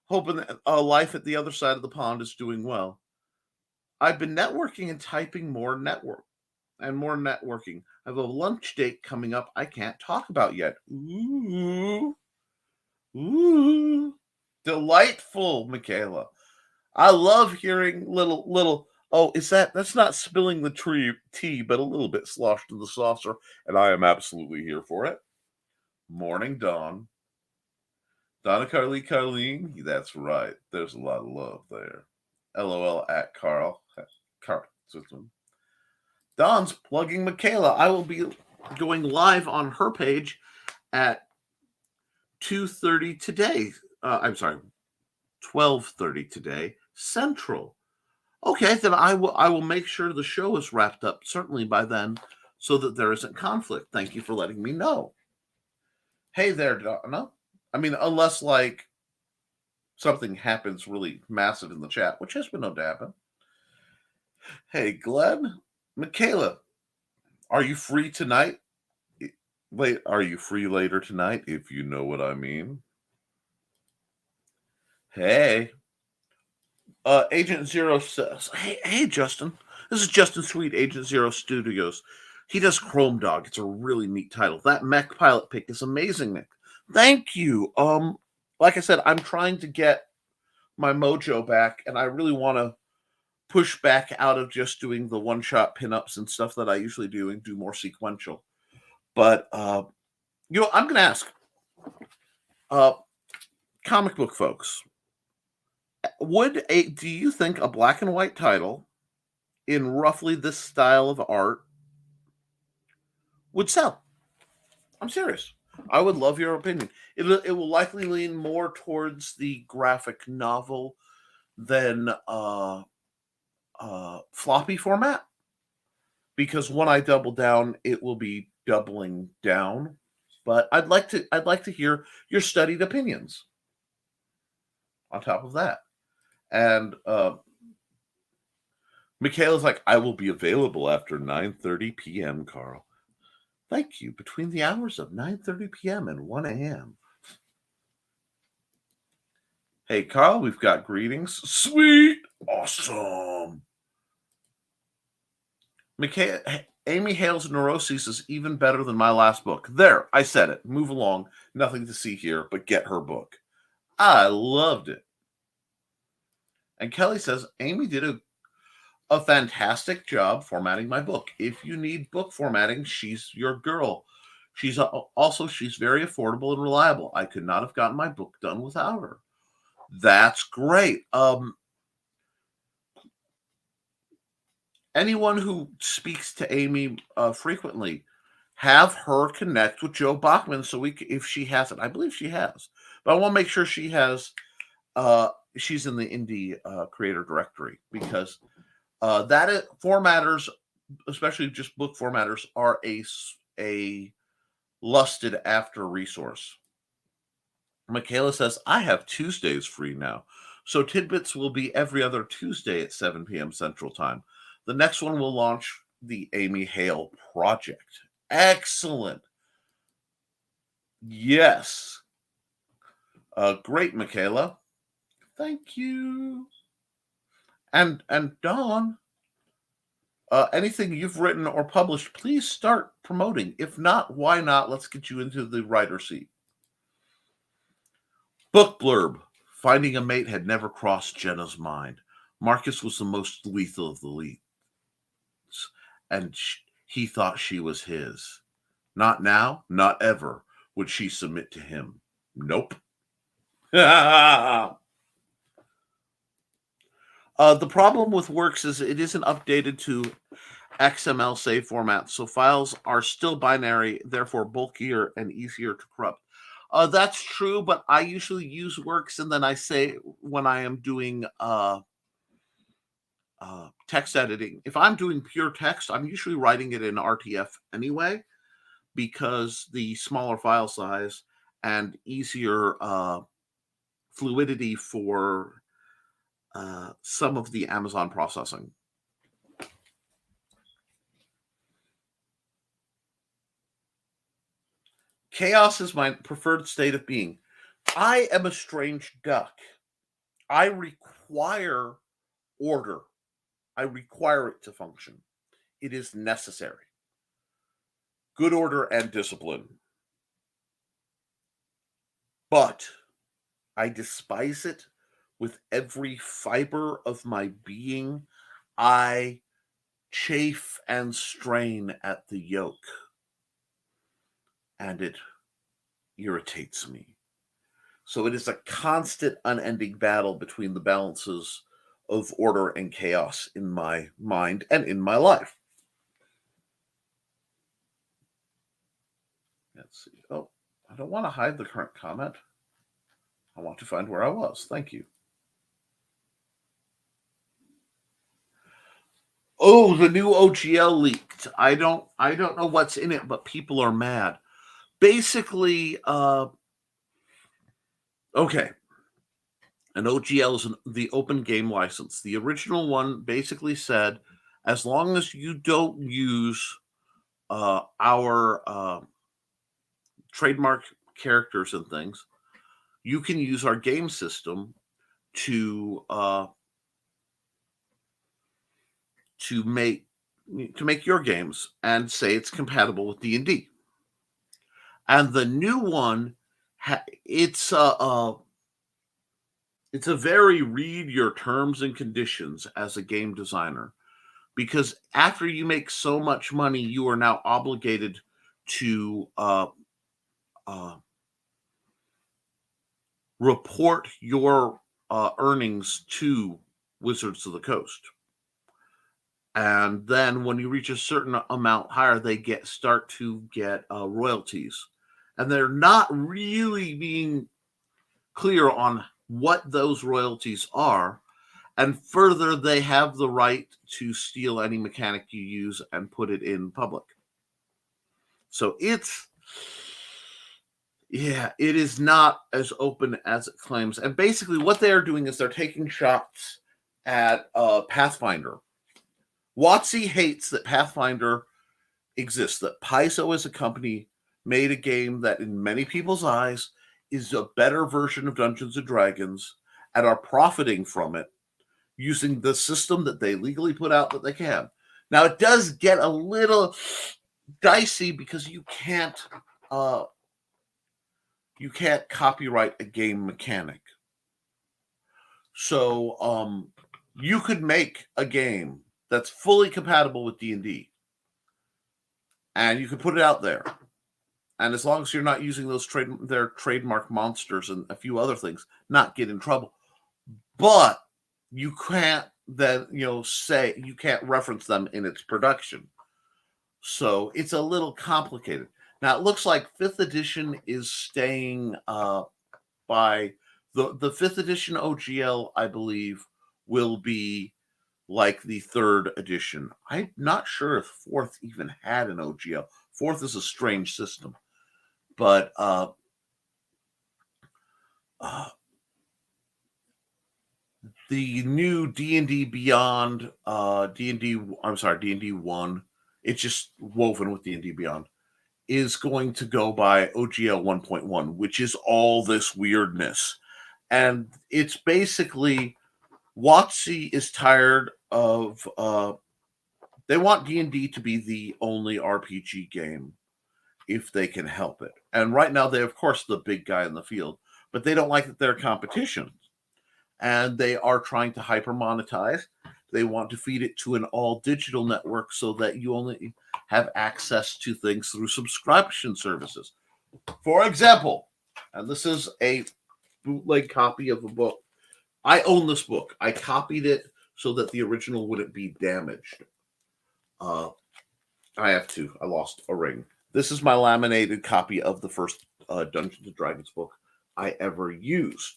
Hoping that life at the other side of the pond is doing well. I've been networking and typing more networking. I have a lunch date coming up I can't talk about yet. Ooh. Delightful, Michaela. I love hearing little. Oh, that's not spilling the tea, but a little bit sloshed in the saucer, and I am absolutely here for it. Morning, Dawn. Donna Carleen. That's right. There's a lot of love there. LOL at Carl. Dawn's plugging Michaela. I will be going live on her page at 2:30 today. I'm sorry, 12:30 today, Central. Okay, then I will make sure the show is wrapped up certainly by then, so that there isn't conflict. Thank you for letting me know. Hey there, Donna. I mean, unless like something happens really massive in the chat, which has been known to happen. Hey, Glenn. Michaela, are you free tonight? Wait, are you free later tonight, if you know what I mean? Hey. Agent Zero says, hey, Justin. This is Justin Sweet, Agent Zero Studios. He does Chrome Dog. It's a really neat title. That mech pilot pick is amazing, Nick. Thank you. Like I said, I'm trying to get my mojo back, and I really want to push back out of just doing the one-shot pinups and stuff that I usually do and do more sequential. But I'm going to ask comic book folks, do you think a black and white title in roughly this style of art would sell? I'm serious. I would love your opinion. It will likely lean more towards the graphic novel than floppy format, because when I double down, it will be doubling down. But I'd like to hear your studied opinions on top of that. And Michaela's like, I will be available after 9:30 p.m., Carl. Thank you. Between the hours of 9:30 p.m. and 1 a.m. Hey, Carl, we've got greetings. Sweet. Awesome. Amy Hale's Neuroses is even better than my last book. There, I said it. Move along. Nothing to see here, but get her book. I loved it. And Kelly says, Amy did a fantastic job formatting my book. If you need book formatting, she's your girl. She's very affordable and reliable. I could not have gotten my book done without her. That's great. Anyone who speaks to Amy frequently, have her connect with Joe Bachman so if she hasn't. I believe she has, but I want to make sure she has. She's in the indie creator directory, because formatters, especially just book formatters, are a lusted after resource. Michaela says, I have Tuesdays free now, so Tidbits will be every other Tuesday at 7 p.m. Central Time. The next one will launch the Amy Hale Project. Excellent. Yes. Great, Michaela. Thank you. And Dawn, anything you've written or published, please start promoting. If not, why not? Let's get you into the writer seat. Book blurb. Finding a mate had never crossed Jenna's mind. Marcus was the most lethal of the leads, and he thought she was his. Not now, not ever would she submit to him. Nope. The problem with Works is it isn't updated to XML save format, so files are still binary, therefore bulkier and easier to corrupt. That's true, but I usually use Works, and then I say when I am doing text editing, if I'm doing pure text, I'm usually writing it in RTF anyway, because the smaller file size and easier fluidity for some of the Amazon processing. Chaos is my preferred state of being. I am a strange duck. I require order. I require it to function. It is necessary. Good order and discipline. But I despise it with every fiber of my being. I chafe and strain at the yoke, and it irritates me. So it is a constant, unending battle between the balances of order and chaos in my mind and in my life. Let's see. Oh, I don't want to hide the current comment. I want to find where I was. Thank you. Oh, the new OGL leaked. I don't know what's in it, but people are mad. Basically, okay. An OGL is the open game license. The original one basically said, as long as you don't use our trademark characters and things, you can use our game system to to make your games and say it's compatible with D&D. And the new one, it's a very read your terms and conditions as a game designer, because after you make so much money, you are now obligated to report your earnings to Wizards of the Coast. And then when you reach a certain amount higher, they start to get royalties. And they're not really being clear on what those royalties are. And further, they have the right to steal any mechanic you use and put it in public. So it is not as open as it claims. And basically what they are doing is they're taking shots at Pathfinder. WotC hates that Pathfinder exists, that Paizo as a company made a game that in many people's eyes is a better version of Dungeons & Dragons and are profiting from it using the system that they legally put out that they can. Now, it does get a little dicey because you can't copyright a game mechanic. So you could make a game that's fully compatible with D&D, and you can put it out there. And as long as you're not using those their trademark monsters and a few other things, not get in trouble. But you can't then, say you can't reference them in its production. So it's a little complicated. Now it looks like 5th edition is staying by the 5th edition OGL, I believe, will be like the 3rd edition. I'm not sure if 4th even had an OGL. 4th is a strange system. But the new D&D Beyond, D&D 1, it's just woven with D&D Beyond, is going to go by OGL 1.1, which is all this weirdness. And it's basically, WotC is tired of, they want D&D to be the only RPG game if they can help it. And right now, they're, of course, the big guy in the field, but they don't like that they're competition. And they are trying to hyper monetize. They want to feed it to an all digital network so that you only have access to things through subscription services. For example, and this is a bootleg copy of a book. I own this book. I copied it so that the original wouldn't be damaged. I lost a ring. This is my laminated copy of the first Dungeons & Dragons book I ever used.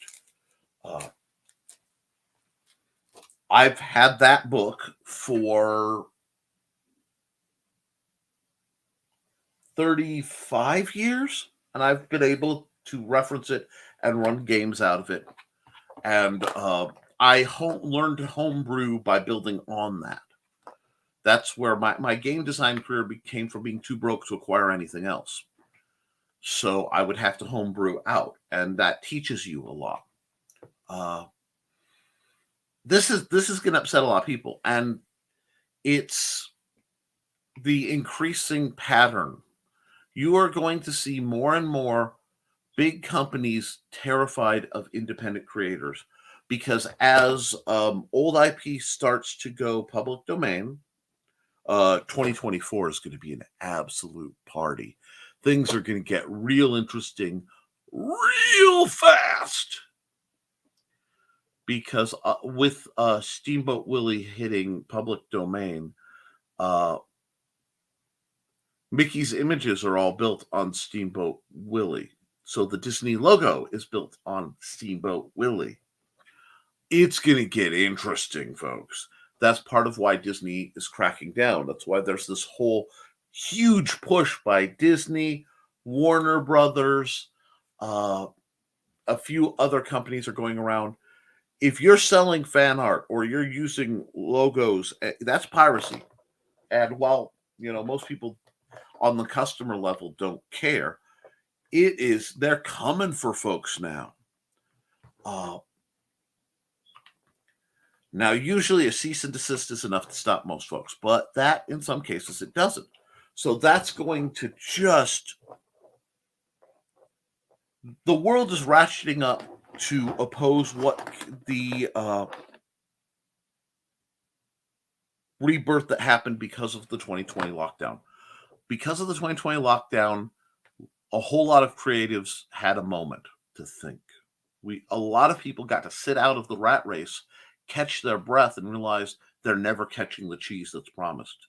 I've had that book for 35 years, and I've been able to reference it and run games out of it. And I learned to homebrew by building on that. That's where my game design career came from, being too broke to acquire anything else. So I would have to homebrew out, and that teaches you a lot. This is going to upset a lot of people, and it's the increasing pattern. You are going to see more and more big companies terrified of independent creators, because as old IP starts to go public domain, 2024 is going to be an absolute party. Things are going to get real interesting real fast. Because with Steamboat Willie hitting public domain, Mickey's images are all built on Steamboat Willie. So the Disney logo is built on Steamboat Willie. It's going to get interesting, folks. That's part of why Disney is cracking down. That's why there's this whole huge push by Disney, Warner Brothers, a few other companies are going around. If you're selling fan art or you're using logos, that's piracy. And while, most people on the customer level don't care, they're coming for folks now. Now, usually a cease and desist is enough to stop most folks, but that in some cases it doesn't. So that's going to just, the world is ratcheting up to oppose what the rebirth that happened because of the 2020 lockdown. Because of the 2020 lockdown, a whole lot of creatives had a moment to think. A lot of people got to sit out of the rat race, catch their breath, and realize they're never catching the cheese that's promised.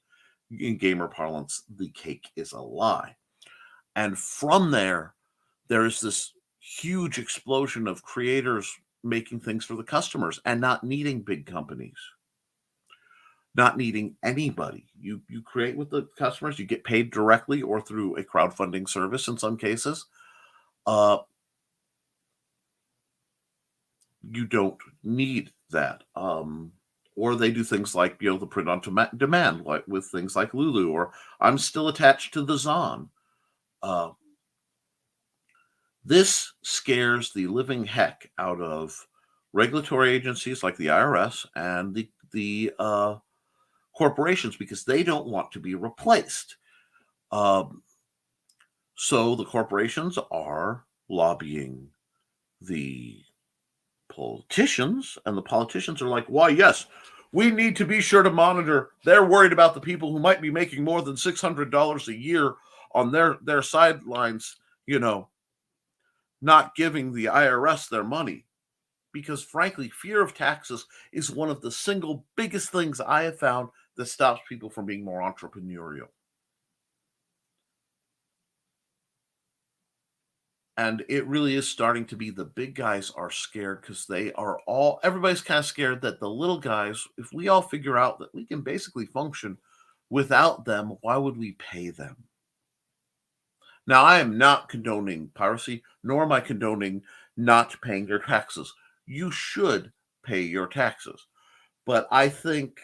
In gamer parlance, the cake is a lie. And from there is this huge explosion of creators making things for the customers and not needing big companies, not needing anybody. You create with the customers, you get paid directly or through a crowdfunding service in some cases. You don't need that. Or they do things like, the print on demand, like with things like Lulu, or I'm still attached to the Zon. This scares the living heck out of regulatory agencies like the IRS and the corporations, because they don't want to be replaced. So the corporations are lobbying the politicians, and the politicians are like, why, yes, we need to be sure to monitor. They're worried about the people who might be making more than $600 a year on their sidelines, not giving the IRS their money. Because frankly, fear of taxes is one of the single biggest things I have found that stops people from being more entrepreneurial. And it really is starting to be the big guys are scared, because everybody's kind of scared that the little guys, if we all figure out that we can basically function without them, why would we pay them? Now, I am not condoning piracy, nor am I condoning not paying your taxes. You should pay your taxes. But I think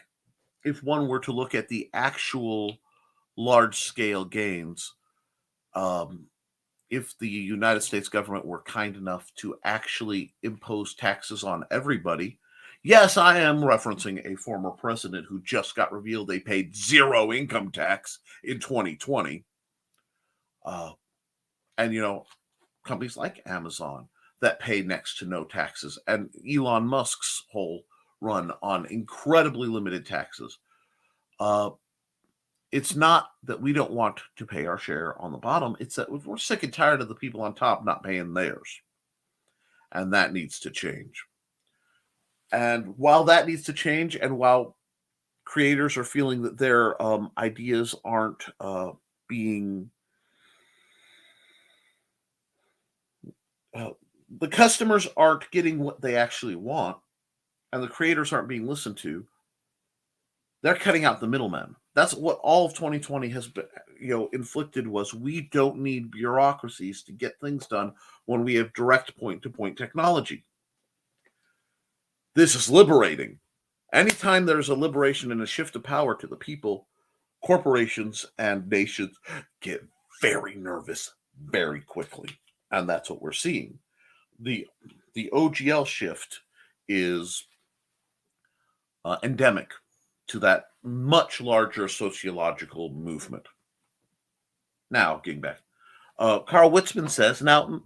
if one were to look at the actual large-scale gains, if the United States government were kind enough to actually impose taxes on everybody, yes, I am referencing a former president who just got revealed they paid zero income tax in 2020. And, companies like Amazon that pay next to no taxes, and Elon Musk's whole run on incredibly limited taxes. It's not that we don't want to pay our share on the bottom. It's that we're sick and tired of the people on top not paying theirs. And that needs to change. And while that needs to change, and while creators are feeling that their ideas aren't being... the customers aren't getting what they actually want, and the creators aren't being listened to, they're cutting out the middlemen. That's what all of 2020 has been, inflicted, was we don't need bureaucracies to get things done when we have direct point-to-point technology. This is liberating. Anytime there's a liberation and a shift of power to the people, corporations and nations get very nervous very quickly. And that's what we're seeing. The OGL shift is endemic to that much larger sociological movement. Now, getting back, Carl Witzman says, now,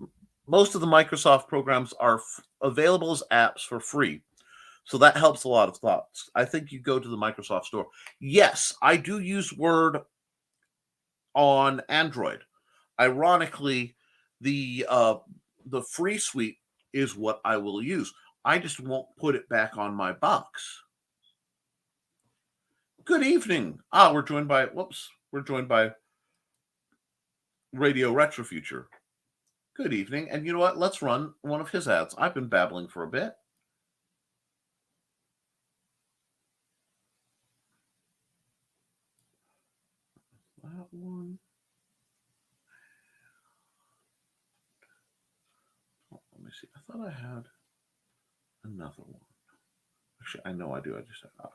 most of the Microsoft programs are available as apps for free. So that helps a lot of thoughts. I think you go to the Microsoft store. Yes, I do use Word on Android. Ironically, the free suite is what I will use. I just won't put it back on my box. Good evening. We're joined by Radio Retrofuture. Good evening. And you know what? Let's run one of his ads. I've been babbling for a bit. That one. Let me see. I thought I had another one. Actually, I know I do. I just have...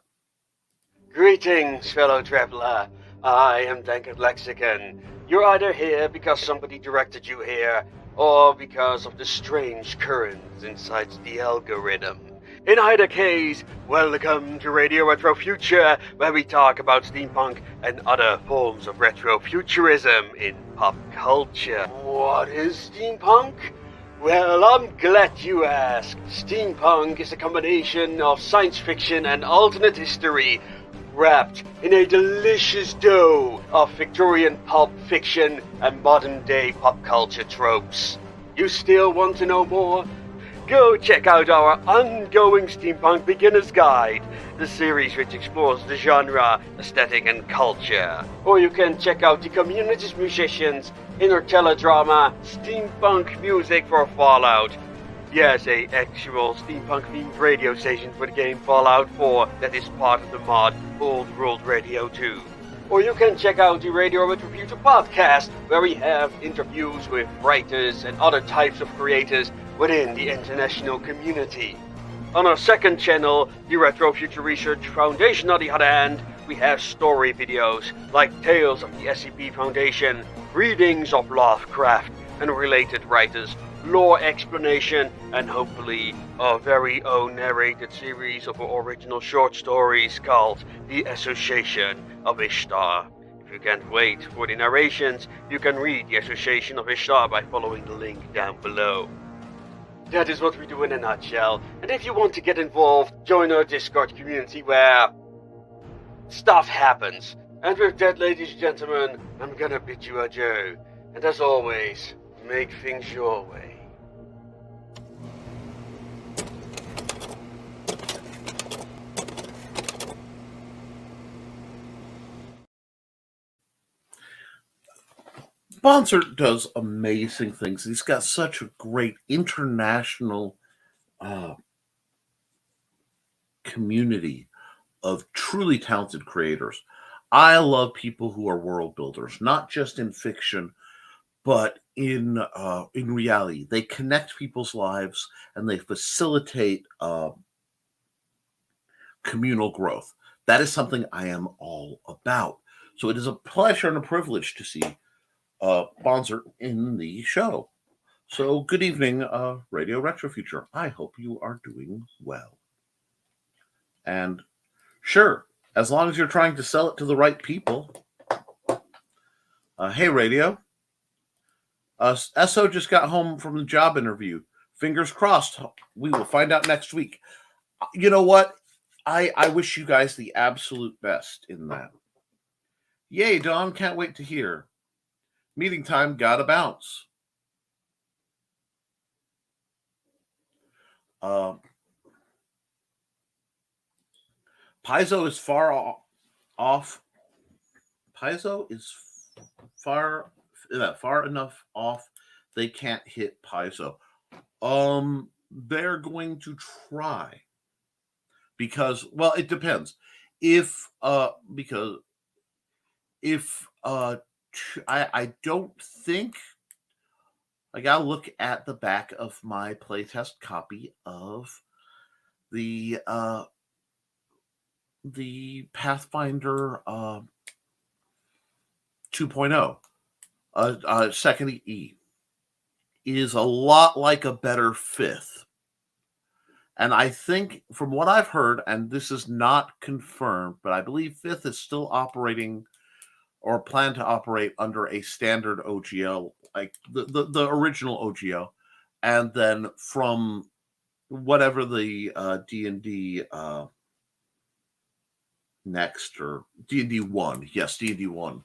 Greetings, fellow traveler. I am Dankard Lexicon. You're either here because somebody directed you here, or because of the strange currents inside the algorithm. In either case, welcome to Radio Retro Future, where we talk about steampunk and other forms of retrofuturism in pop culture. What is steampunk? Well, I'm glad you asked. Steampunk is a combination of science fiction and alternate history, wrapped in a delicious dough of Victorian pulp fiction and modern-day pop culture tropes. You still want to know more? Go check out our ongoing Steampunk Beginner's Guide, the series which explores the genre, aesthetic and culture. Or you can check out the community's musicians, inner teledrama, steampunk music for Fallout. Yes, a actual steampunk-themed radio station for the game Fallout 4 that is part of the mod Old World Radio 2. Or you can check out the Radio Retro Future podcast, where we have interviews with writers and other types of creators within the international community. On our second channel, the Retro Future Research Foundation, on the other hand, we have story videos like Tales of the SCP Foundation, readings of Lovecraft and related writers, lore explanation, and hopefully our very own narrated series of our original short stories called The Association of Ishtar. If you can't wait for the narrations, you can read The Association of Ishtar by following the link down below. That is what we do in a nutshell, and if you want to get involved, join our Discord community where stuff happens. And with that, ladies and gentlemen, I'm gonna bid you adieu. And as always, make things your way. Bonsor does amazing things. He's got such a great international community of truly talented creators. I love people who are world builders, not just in fiction, but in reality. They connect people's lives and they facilitate communal growth. That is something I am all about. So it is a pleasure and a privilege to see Bonsor in the show. So good evening, Radio Retro Future. I hope you are doing well. And sure, as long as you're trying to sell it to the right people. Hey, Radio. SO just got home from the job interview. Fingers crossed. We will find out next week. You know what? I wish you guys the absolute best in that. Yay, Dawn. Can't wait to hear. Meeting time, gotta bounce. Paizo is far off. Paizo is far enough off. They can't hit Paizo. They're going to try because, well, it depends. I don't think I gotta look at the back of my playtest copy of the Pathfinder 2.0. Second E is a lot like a better fifth. And I think from what I've heard, and this is not confirmed, but I believe fifth is still operating or plan to operate under a standard OGL, like the original OGL, and then from whatever the D&D next, or D&D 1, yes, D&D 1,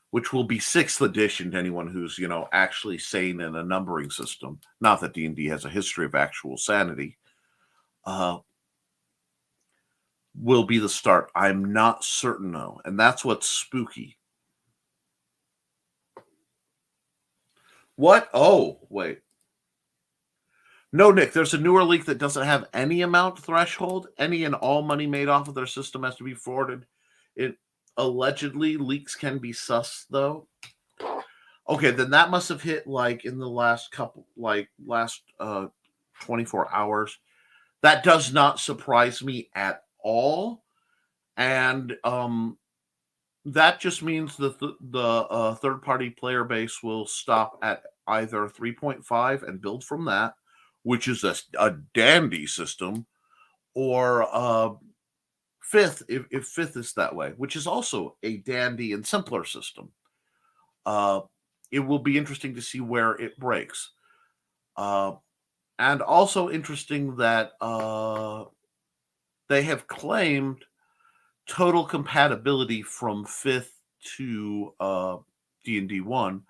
which will be 6th edition to anyone who's, actually sane in a numbering system. Not that D&D has a history of actual sanity. Will be the start. I'm not certain, though, and that's what's spooky. What? Oh, wait. No, Nick, there's a newer leak that doesn't have any amount threshold. Any and all money made off of their system has to be forwarded. It allegedly, leaks can be sus, though. Okay, then that must have hit like in the last 24 hours. That does not surprise me at all. And that just means that the third-party player base will stop at either 3.5 and build from that, which is a dandy system, or Fifth, if Fifth is that way, which is also a dandy and simpler system. It will be interesting to see where it breaks. And also interesting that they have claimed total compatibility from Fifth to D&D 1,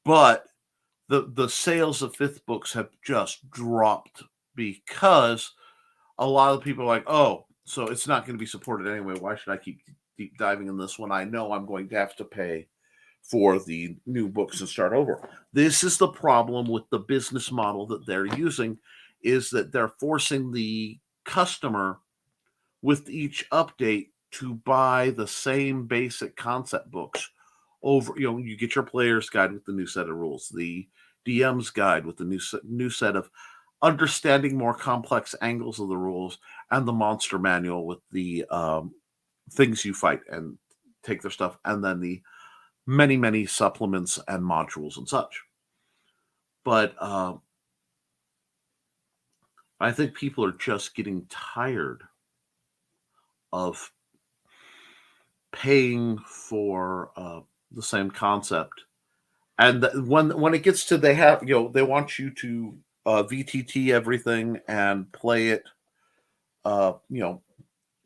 but the sales of Fifth books have just dropped because a lot of people are like, oh, so it's not going to be supported anyway. Why should I keep deep diving in this when I know I'm going to have to pay for the new books and start over? This is the problem with the business model that they're using, is that they're forcing the customer with each update to buy the same basic concept books over. You get your player's guide with the new set of rules, the DM's guide with the new set of understanding more complex angles of the rules, and the monster manual with the things you fight and take their stuff, and then the many supplements and modules and such. But I think people are just getting tired of paying for the same concept, and when it gets to they want you to VTT everything and play it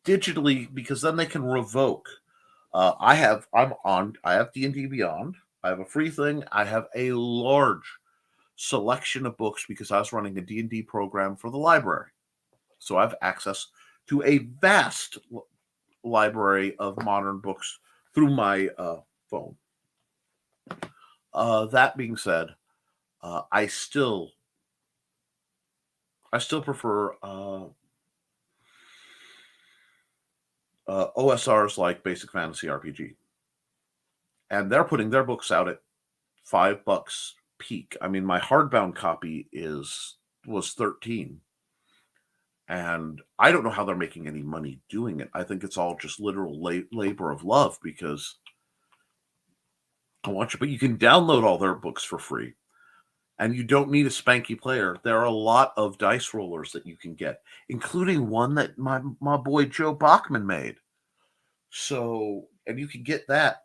digitally, because then they can revoke. I have D&D Beyond. I have a free thing. I have a large selection of books because I was running a D&D program for the library. So I have access to a vast library of modern books through my phone. That being said, I still prefer OSRs like Basic Fantasy RPG, and they're putting their books out at $5 peak. I mean, my hardbound copy was $13, and I don't know how they're making any money doing it. I think it's all just literal labor of love, because I want you, but you can download all their books for free, and you don't need a spanky player. There are a lot of dice rollers that you can get, including one that my boy Joe Bachman made. So, and you can get that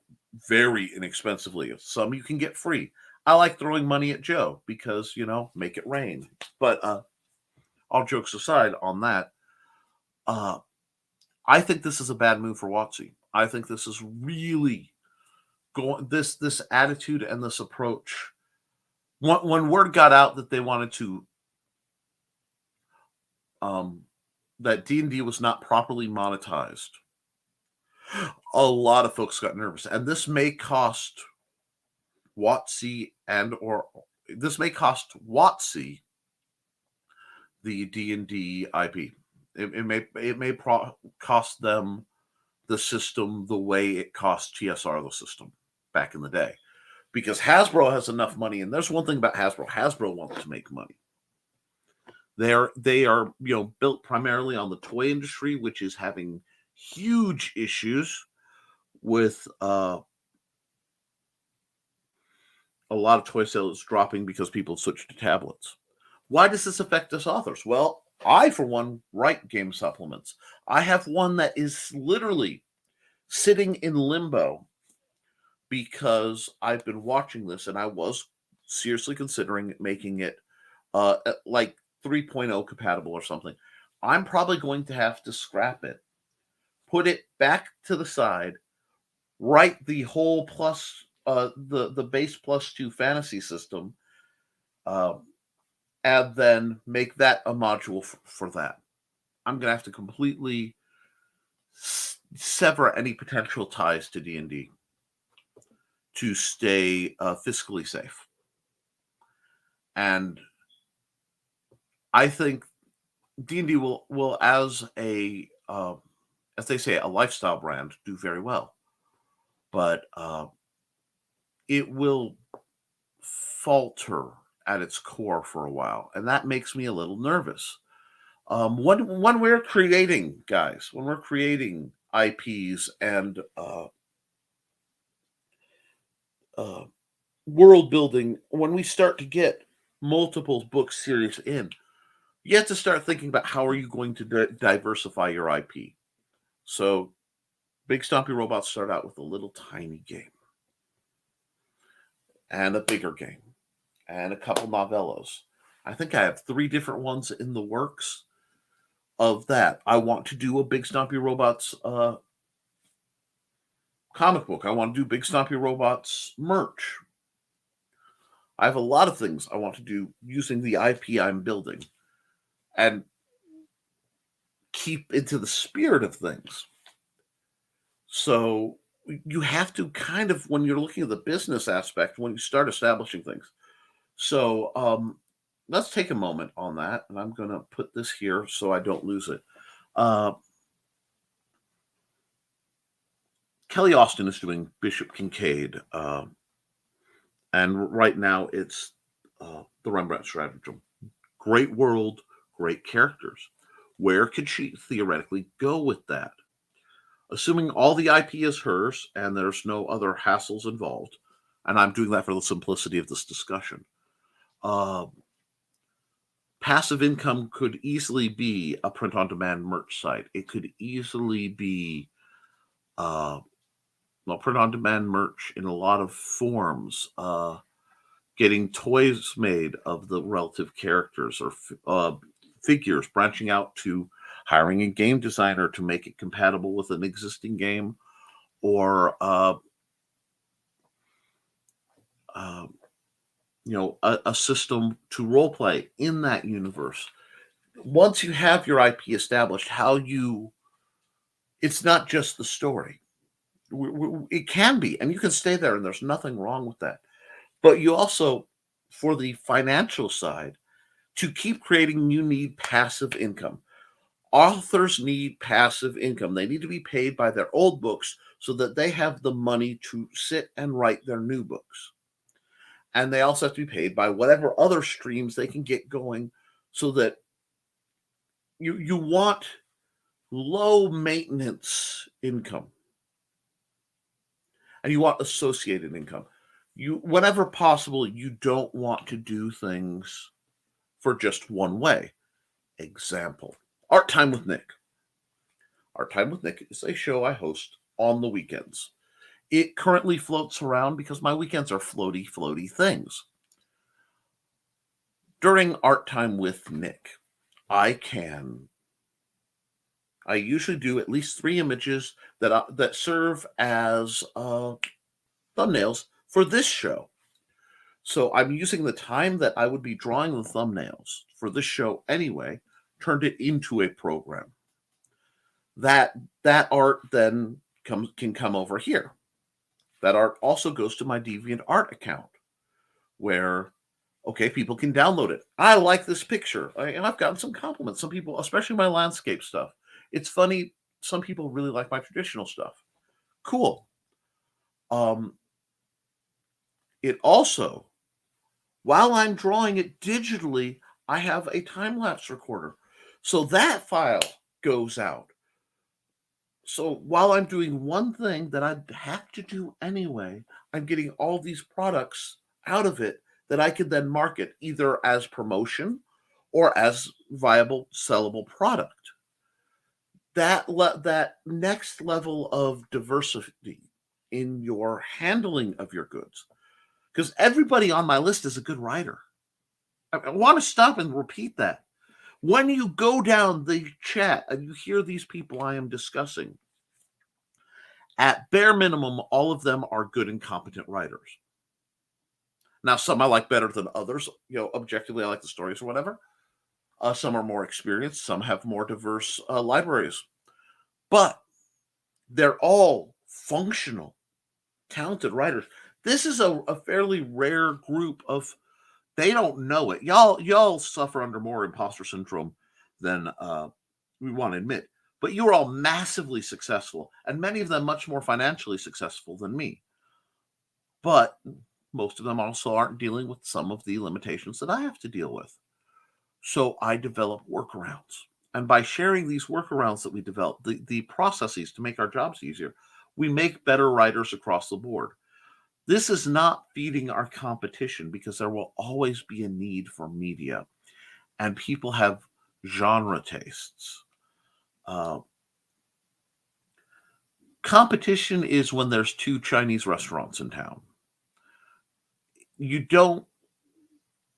very inexpensively. Some you can get free. I like throwing money at Joe because, make it rain. But all jokes aside on that, I think this is a bad move for WotC. I think this is really going, this attitude and this approach. When word got out that they wanted to, that D&D was not properly monetized, a lot of folks got nervous, and this may cost WotC the D&D IP. It may cost them the system the way it cost TSR the system back in the day, because Hasbro has enough money, and there's one thing about Hasbro. Hasbro wants to make money. They are built primarily on the toy industry, which is having huge issues with a lot of toy sales dropping because people switch to tablets. Why does this affect us authors? Well, I, for one, write game supplements. I have one that is literally sitting in limbo because I've been watching this, and I was seriously considering making it like 3.0 compatible or something. I'm probably going to have to scrap it, put it back to the side, write the whole plus the base +2 fantasy system, and then make that a module for that. I'm gonna have to completely sever any potential ties to D&D to stay fiscally safe. And I think D&D will as a as they say, a lifestyle brand, do very well, but it will falter at its core for a while, and that makes me a little nervous. When we're creating, guys, when we're creating IPs and world building, when we start to get multiple book series in, you have to start thinking about how are you going to diversify your IP. So Big Stompy Robots start out with a little tiny game and a bigger game and a couple novellas. I think I have 3 different ones in the works of that. I want to do a Big Stompy Robots comic book. I want to do Big Stompy Robots merch. I have a lot of things I want to do using the IP I'm building and keep into the spirit of things. So you have to kind of, when you're looking at the business aspect, when you start establishing things. So let's take a moment on that. And I'm going to put this here so I don't lose it. Kelly Austin is doing Bishop Kincaid. And right now it's the Rembrandt Stratagem. Great world, great characters. Where could she theoretically go with that? Assuming all the IP is hers and there's no other hassles involved, and I'm doing that for the simplicity of this discussion, passive income could easily be a print-on-demand merch site. It could easily be print-on-demand merch in a lot of forms, getting toys made of the relative characters or figures, branching out to hiring a game designer to make it compatible with an existing game, or a system to role play in that universe. Once you have your IP established, it's not just the story. It can be, and you can stay there, and there's nothing wrong with that. But you also, for the financial side, to keep creating, you need passive income. Authors need passive income. They need to be paid by their old books so that they have the money to sit and write their new books. And they also have to be paid by whatever other streams they can get going, so that you want low maintenance income. And you want associated income. Whenever possible, you don't want to do things for just one way. Example, Art Time with Nick. Art Time with Nick is a show I host on the weekends. It currently floats around because my weekends are floaty things. During Art Time with Nick, I usually do at least 3 images that serve as thumbnails for this show. So I'm using the time that I would be drawing the thumbnails for this show anyway, turned it into a program. That art then can come over here. That art also goes to my DeviantArt account, where, people can download it. I like this picture, and I've gotten some compliments. Some people, especially my landscape stuff. It's funny, some people really like my traditional stuff. Cool. It also, while I'm drawing it digitally, I have a time-lapse recorder. So that file goes out. So while I'm doing one thing that I'd have to do anyway, I'm getting all these products out of it that I could then market either as promotion or as viable, sellable product. That next level of diversity in your handling of your goods. Because everybody on my list is a good writer. I want to stop and repeat that. When you go down the chat and you hear these people I am discussing, at bare minimum, all of them are good and competent writers. Now, some I like better than others. Objectively, I like the stories or whatever. Some are more experienced. Some have more diverse libraries. But they're all functional, talented writers. This is a fairly rare group of, they don't know it. Y'all suffer under more imposter syndrome than we want to admit. But you are all massively successful, and many of them much more financially successful than me. But most of them also aren't dealing with some of the limitations that I have to deal with. So I develop workarounds. And by sharing these workarounds that we develop, the processes to make our jobs easier, we make better writers across the board. This is not feeding our competition, because there will always be a need for media. And people have genre tastes. Competition is when there's 2 Chinese restaurants in town.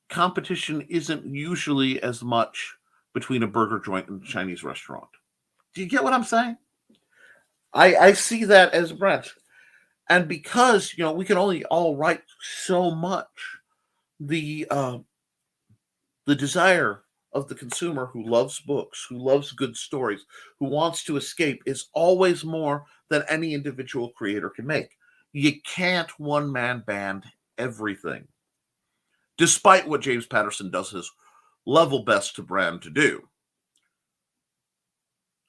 Competition isn't usually as much between a burger joint and a Chinese restaurant. Do you get what I'm saying? I see that as a branch. And because, we can only all write so much, the desire of the consumer who loves books, who loves good stories, who wants to escape is always more than any individual creator can make. You can't one-man band everything, despite what James Patterson does his level best to brand to do.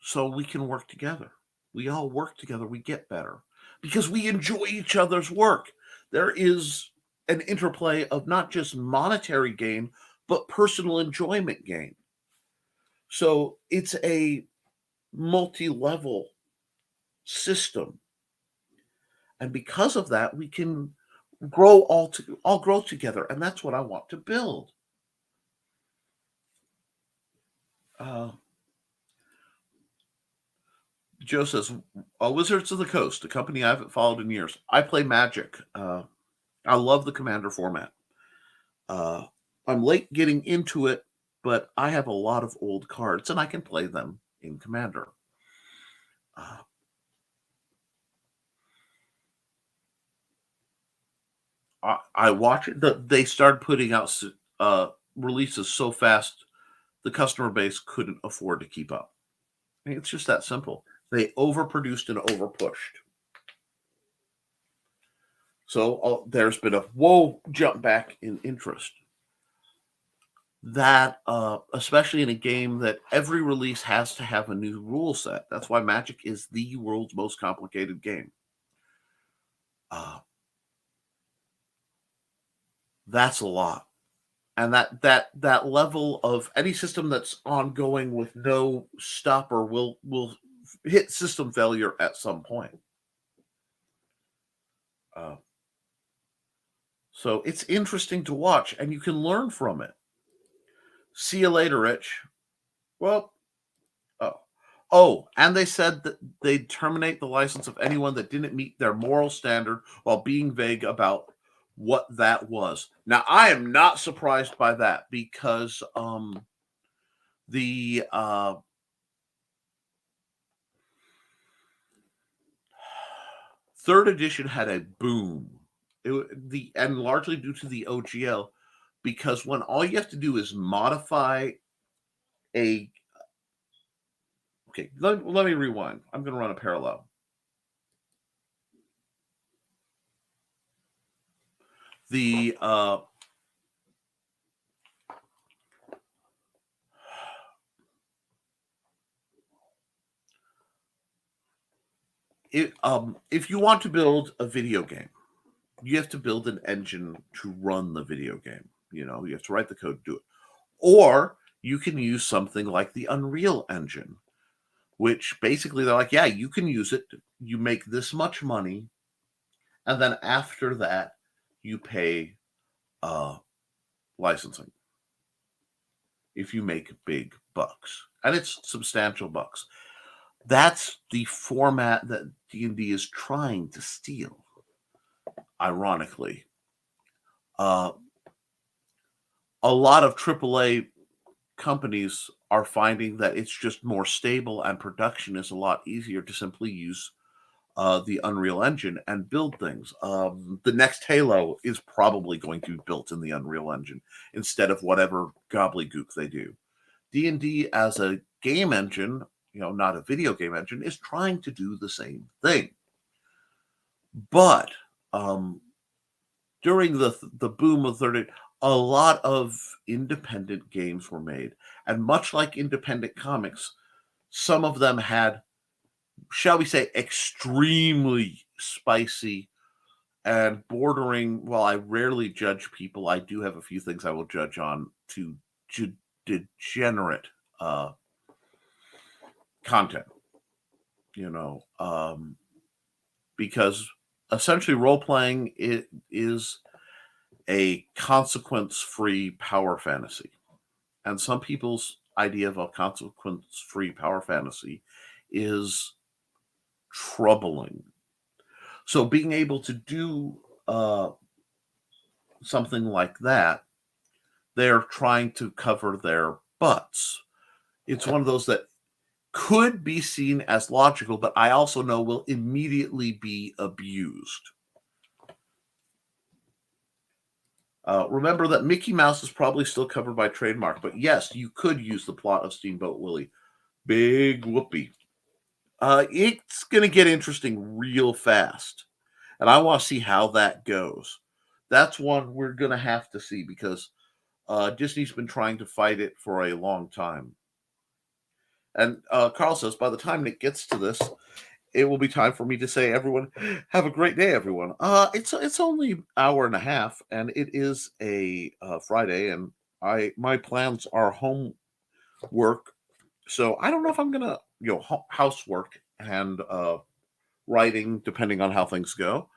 So we can work together. We all work together. We get better because we enjoy each other's work. There is an interplay of not just monetary gain, but personal enjoyment gain. So it's a multi-level system. And because of that, we can all grow together. And that's what I want to build. Joe says, Wizards of the Coast, a company I haven't followed in years. I play Magic. I love the Commander format. I'm late getting into it, but I have a lot of old cards, and I can play them in Commander. I watch it. They started putting out releases so fast, the customer base couldn't afford to keep up. I mean, it's just that simple. They overproduced and overpushed. So there's been a jump back in interest. That, especially in a game that every release has to have a new rule set. That's why Magic is the world's most complicated game. That's a lot. And that level of any system that's ongoing with no stopper will hit system failure at some point. So it's interesting to watch, and you can learn from it. See you later, Rich. Well, and they said that they'd terminate the license of anyone that didn't meet their moral standard while being vague about what that was. Now, I am not surprised by that because the third edition had a boom. And largely due to the OGL, because when all you have to do is modify a... Okay, let me rewind. I'm going to run a parallel. The if you want to build a video game, you have to build an engine to run the video game. You have to write the code to do it. Or you can use something like the Unreal Engine, which basically they're like, yeah, you can use it. You make this much money. And then after that, you pay licensing if you make big bucks. And it's substantial bucks. That's the format that D&D is trying to steal, ironically. A lot of AAA companies are finding that it's just more stable and production is a lot easier to simply use the Unreal Engine and build things. The next Halo is probably going to be built in the Unreal Engine instead of whatever gobbledygook they do. D&D as a game engine, not a video game engine, is trying to do the same thing. But during the boom of a lot of independent games were made. And much like independent comics, some of them had, shall we say, extremely spicy and bordering, while I rarely judge people, I do have a few things I will judge on, to degenerate content. Because essentially role-playing is a consequence-free power fantasy. And some people's idea of a consequence-free power fantasy is troubling. So being able to do something like that, they're trying to cover their butts. It's one of those that could be seen as logical, but I also know will immediately be abused. Remember that Mickey Mouse is probably still covered by trademark, but yes, you could use the plot of Steamboat Willie. Big whoopee. It's going to get interesting real fast, and I want to see how that goes. That's one we're going to have to see because Disney's been trying to fight it for a long time. And Carl says, by the time Nick gets to this, it will be time for me to say, everyone, have a great day, everyone. It's only an hour and a half, and it is a Friday, and my plans are homework, so I don't know if I'm gonna housework and writing, depending on how things go.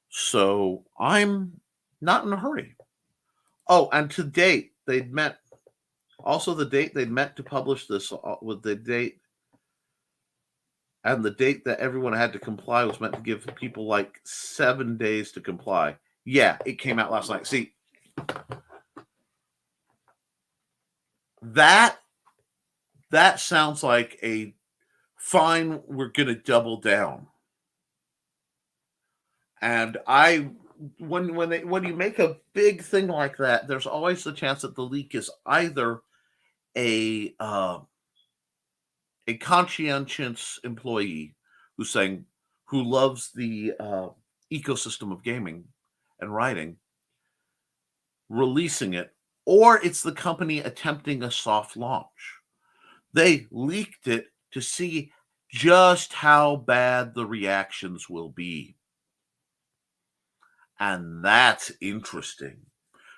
So I'm not in a hurry. Oh, and to date, they'd met. Also, the date they'd met to publish this with the date. And the date that everyone had to comply was meant to give people like 7 days to comply. Yeah, it came out last night. See, that sounds like a fine, we're going to double down. And when you make a big thing like that, there's always the chance that the leak is either a conscientious employee who loves the ecosystem of gaming and writing, releasing it, or it's the company attempting a soft launch. They leaked it to see just how bad the reactions will be. And that's interesting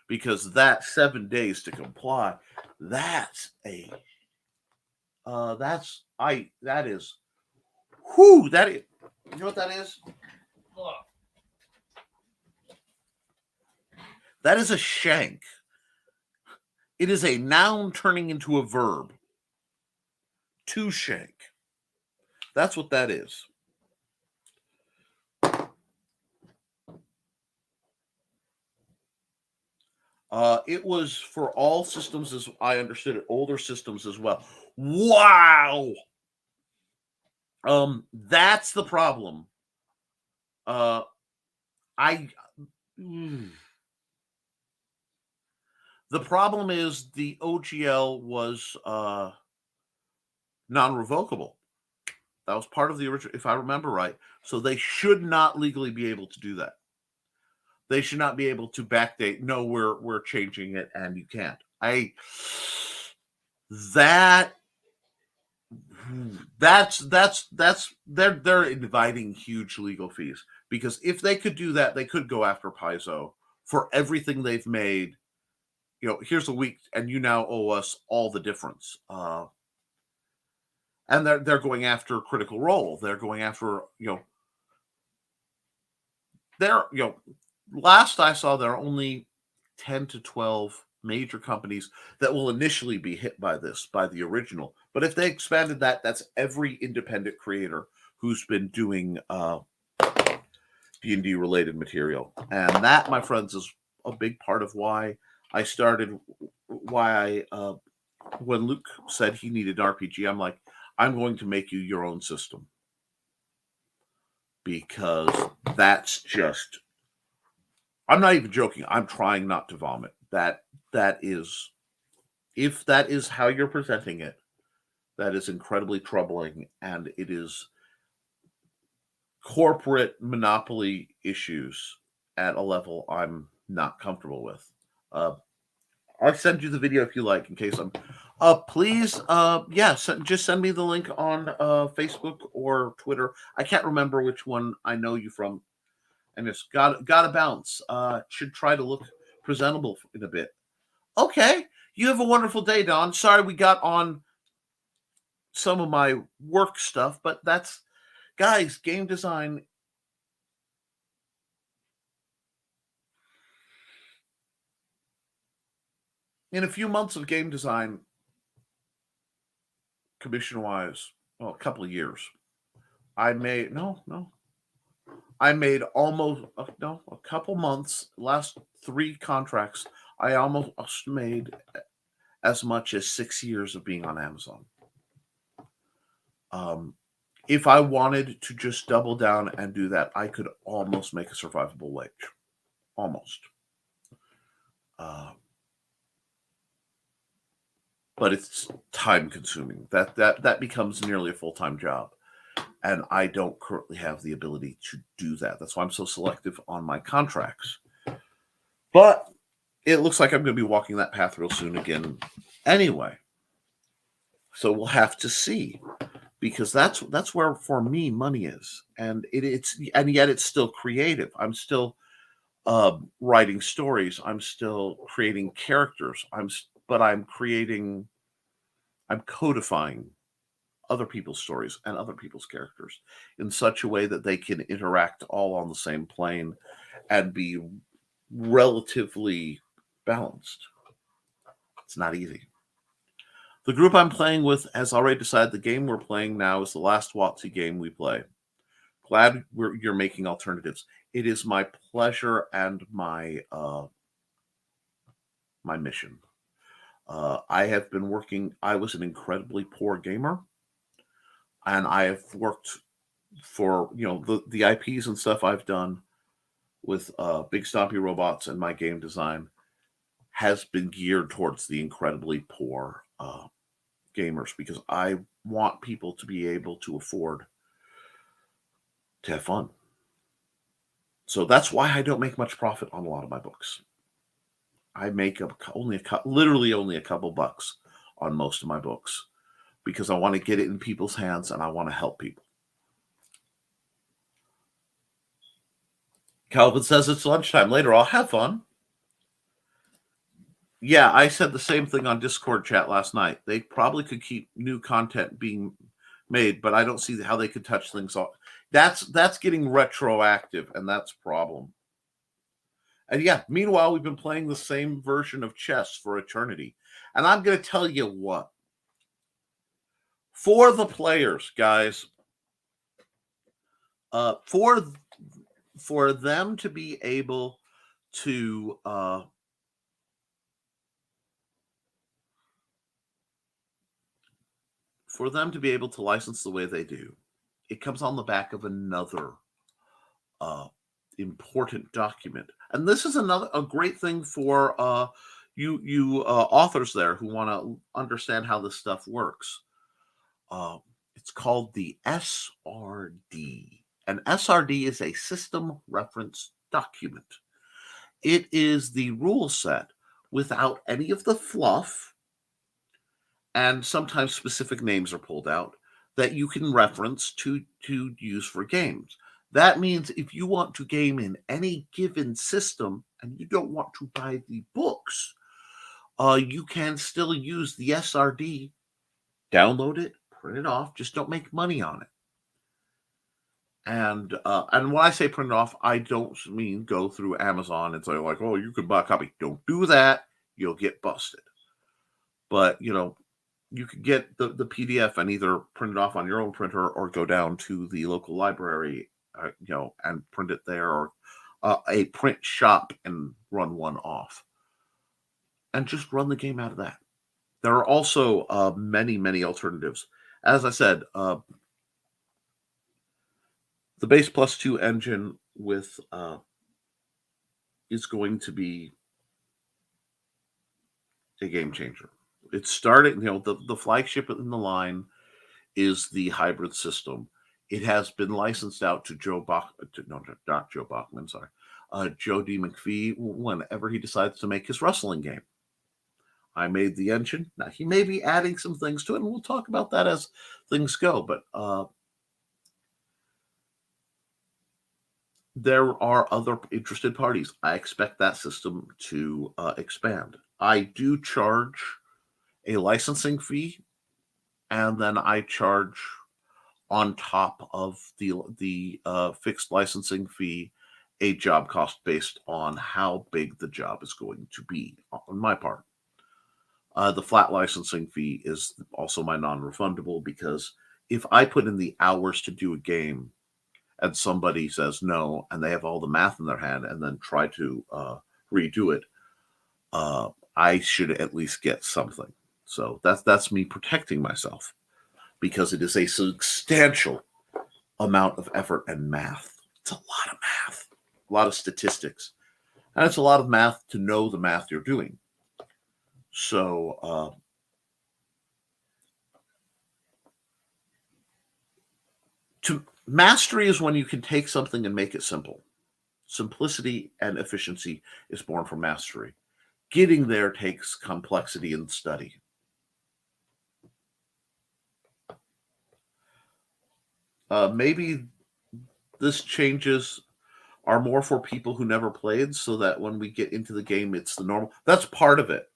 because that 7 days to comply, that is, you know what that is? That is a shank. It is a noun turning into a verb. To shank. That's what that is. It was for all systems, as I understood it, older systems as well. Wow. That's the problem. The problem is the OGL was non-revocable. That was part of the original, if I remember right. So they should not legally be able to do that. They should not be able to backdate. No, we're changing it, and you can't. They're inviting huge legal fees because if they could do that, they could go after Paizo for everything they've made. Here's a week, and you now owe us all the difference. And they're going after Critical Role. They're going after last I saw, there are only 10 to 12 major companies that will initially be hit by the original. But if they expanded that, that's every independent creator who's been doing D&D related material. And that, my friends, is a big part of why I started, when Luke said he needed an RPG, I'm like, I'm going to make you your own system. Because that's just, I'm not even joking. I'm trying not to vomit. That is, if that is how you're presenting it, that is incredibly troubling, and it is corporate monopoly issues at a level I'm not comfortable with. I'll send you the video if you like, in case I'm. Please, just send me the link on Facebook or Twitter. I can't remember which one I know you from, and it's gotta bounce. Should try to look presentable in a bit. Okay, you have a wonderful day, Don. Sorry we got on some of my work stuff, but that's, guys, game design. In a few months of game design, commission-wise, well, a couple of years. I made I made almost a couple months. Last 3 contracts, I almost made as much as 6 years of being on Amazon. If I wanted to just double down and do that, I could almost make a survivable wage, almost. But it's time consuming. That becomes nearly a full-time job. And I don't currently have the ability to do that. That's why I'm so selective on my contracts. But it looks like I'm going to be walking that path real soon again anyway. So we'll have to see, because that's where, for me, money is. And yet it's still creative. I'm still writing stories. I'm still creating characters. I'm codifying other people's stories and other people's characters in such a way that they can interact all on the same plane and be relatively balanced. It's not easy. The group I'm playing with has already decided the game we're playing now is the last WotC game we play. Glad you're making alternatives. It is my pleasure and my mission. I have been working. I was an incredibly poor gamer. And I have worked for, the IPs and stuff I've done with Big Stompy Robots, and my game design has been geared towards the incredibly poor gamers, because I want people to be able to afford to have fun. So that's why I don't make much profit on a lot of my books. I make literally only a couple bucks on most of my books, because I want to get it in people's hands and I want to help people. Calvin says it's lunchtime. Later, I'll have fun. Yeah, I said the same thing on Discord chat last night. They probably could keep new content being made, but I don't see how they could touch things off. That's getting retroactive, and that's a problem. And yeah, meanwhile, we've been playing the same version of chess for eternity. And I'm going to tell you what. For the players, guys, for them to be able to license the way they do, it comes on the back of another important document. And this is a great thing for you authors there who want to understand how this stuff works. It's called the SRD. An SRD is a system reference document. It is the rule set without any of the fluff, and sometimes specific names are pulled out that you can reference to use for games. That means if you want to game in any given system and you don't want to buy the books, you can still use the SRD, download it, print it off, just don't make money on it. And when I say print it off, I don't mean go through Amazon and say, like, oh, you can buy a copy. Don't do that. You'll get busted. But, you could get the PDF and either print it off on your own printer or go down to the local library, and print it there, or a print shop and run one off. And just run the game out of that. There are also many, many alternatives. As I said, the Base Plus 2 engine with is going to be a game changer. It started, the flagship in the line is the hybrid system. It has been licensed out to Joe D. McPhee whenever he decides to make his wrestling game. I made the engine. Now, he may be adding some things to it, and we'll talk about that as things go. But there are other interested parties. I expect that system to expand. I do charge a licensing fee, and then I charge on top of the fixed licensing fee a job cost based on how big the job is going to be on my part. The flat licensing fee is also my non-refundable, because if I put in the hours to do a game and somebody says no, and they have all the math in their hand and then try to redo it, I should at least get something. So that's me protecting myself, because it is a substantial amount of effort and math. It's a lot of math, a lot of statistics, and it's a lot of math to know the math you're doing. So mastery is when you can take something and make it simple. Simplicity and efficiency is born from mastery. Getting there takes complexity and study. Maybe this changes are more for people who never played, so that when we get into the game, it's the normal. That's part of it.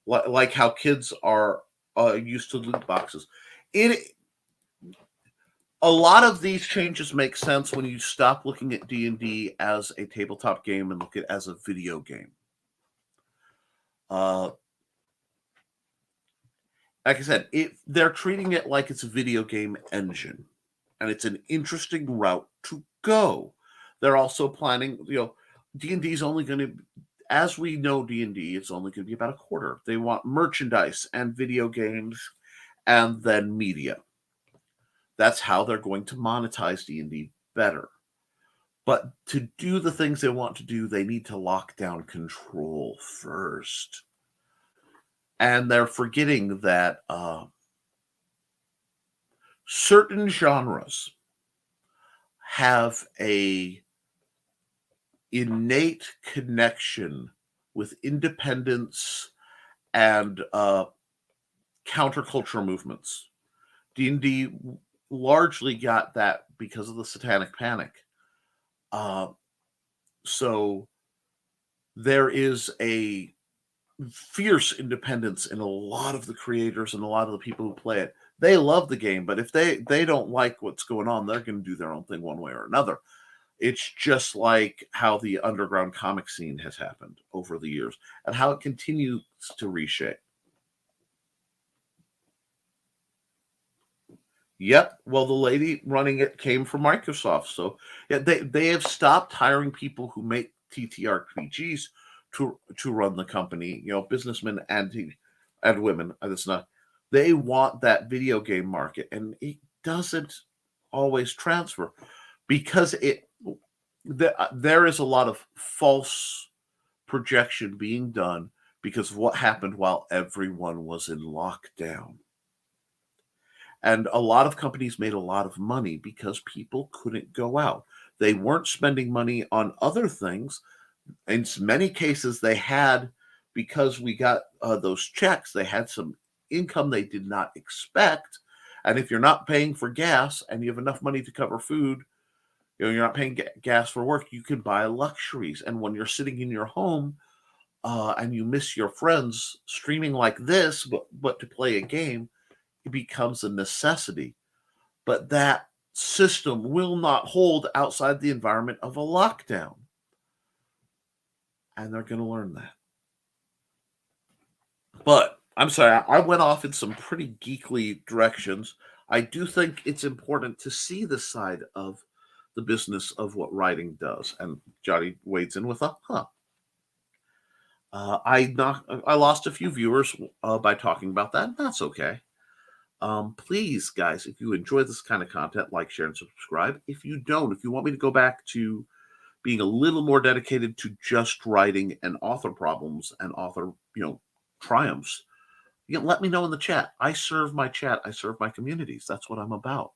Like how kids are used to loot boxes. A lot of these changes make sense when you stop looking at D&D as a tabletop game and look at it as a video game. Like I said, they're treating it like it's a video game engine, and it's an interesting route to go. They're also planning, D&D is only going to, as we know D&D, it's only going to be about a quarter. They want merchandise and video games and then media. That's how they're going to monetize D&D better. But to do the things they want to do, they need to lock down control first. And they're forgetting that certain genres have a innate connection with independence and counterculture movements. D&D largely got that because of the Satanic Panic. So there is a fierce independence in a lot of the creators and a lot of the people who play it. They love the game, but if they don't like what's going on, they're going to do their own thing one way or another. It's just like how the underground comic scene has happened over the years and how it continues to reshape. Yep. Well, the lady running it came from Microsoft. So yeah, they have stopped hiring people who make TTRPGs to run the company, businessmen and women. It's not, they want that video game market, and it doesn't always transfer because there is a lot of false projection being done because of what happened while everyone was in lockdown. And a lot of companies made a lot of money because people couldn't go out. They weren't spending money on other things. In many cases, they had, because we got those checks, they had some income they did not expect. And if you're not paying for gas and you have enough money to cover food, you're not paying gas for work, you can buy luxuries. And when you're sitting in your home and you miss your friends streaming like this, but to play a game, it becomes a necessity. But that system will not hold outside the environment of a lockdown. And they're going to learn that. But I'm sorry, I went off in some pretty geekly directions. I do think it's important to see the side of the business of what writing does. And Johnny wades in with a huh. I lost a few viewers by talking about that. That's okay. Please, guys, if you enjoy this kind of content, like, share, and subscribe. If you don't, if you want me to go back to being a little more dedicated to just writing and author problems and author, triumphs, let me know in the chat. I serve my chat. I serve my communities. That's what I'm about.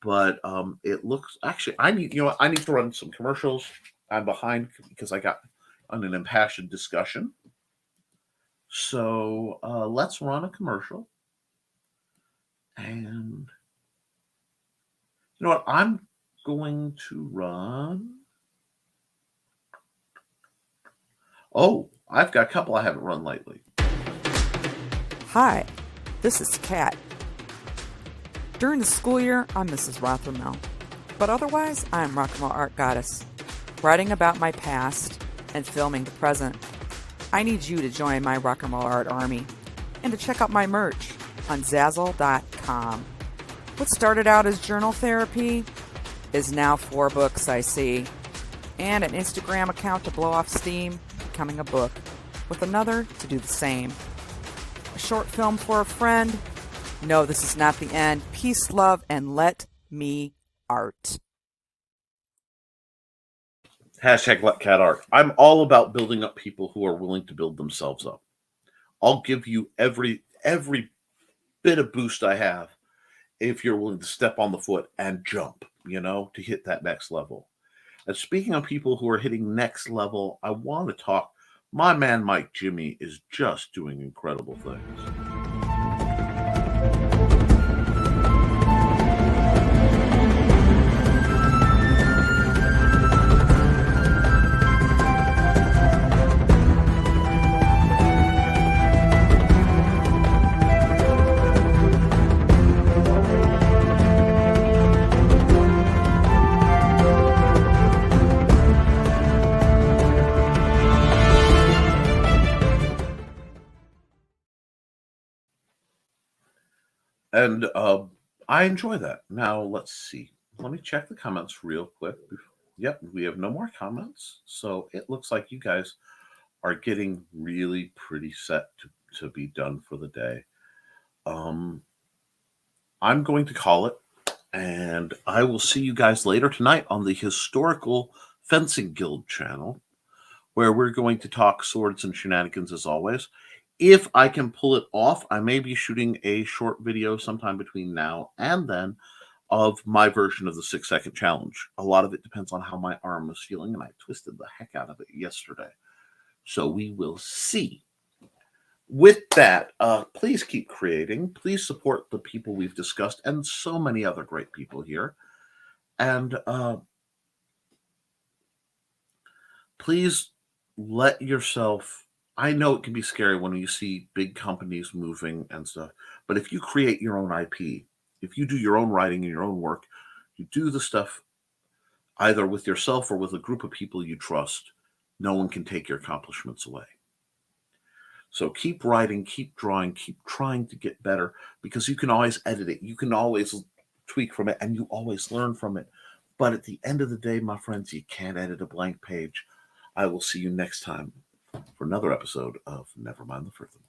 But it looks, actually, I need to run some commercials. I'm behind because I got on an impassioned discussion. So let's run a commercial. And you know what? I'm going to run. Oh, I've got a couple I haven't run lately. Hi, this is Kat. During the school year, I'm Mrs. Rothermel, but otherwise, I'm Rock and Roll Art Goddess, writing about my past and filming the present. I need you to join my rock and roll art army and to check out my merch on Zazzle.com. What started out as journal therapy is now 4 books, I see, and an Instagram account to blow off steam, becoming a book, with another to do the same. A short film for a friend. No, this is not the end. Peace, love, and let me art. Hashtag Let Cat Art. I'm all about building up people who are willing to build themselves up. I'll give you every bit of boost I have if you're willing to step on the foot and jump, to hit that next level. And speaking of people who are hitting next level, I want to talk. My man Mike Jimmy is just doing incredible things. And I enjoy that. Now, let's see. Let me check the comments real quick. Yep, we have no more comments. So it looks like you guys are getting really pretty set to be done for the day. I'm going to call it, and I will see you guys later tonight on the Historical Fencing Guild channel, where we're going to talk swords and shenanigans as always. If I can pull it off, I may be shooting a short video sometime between now and then of my version of the 6-second challenge. A lot of it depends on how my arm is feeling, and I twisted the heck out of it yesterday. So we will see. With that, please keep creating. Please support the people we've discussed and so many other great people here. And please let yourself... I know it can be scary when you see big companies moving and stuff, but if you create your own IP, if you do your own writing and your own work, you do the stuff either with yourself or with a group of people you trust, no one can take your accomplishments away. So keep writing, keep drawing, keep trying to get better, because you can always edit it. You can always tweak from it, and you always learn from it. But at the end of the day, my friends, you can't edit a blank page. I will see you next time for another episode of Nevermind the Furthermore.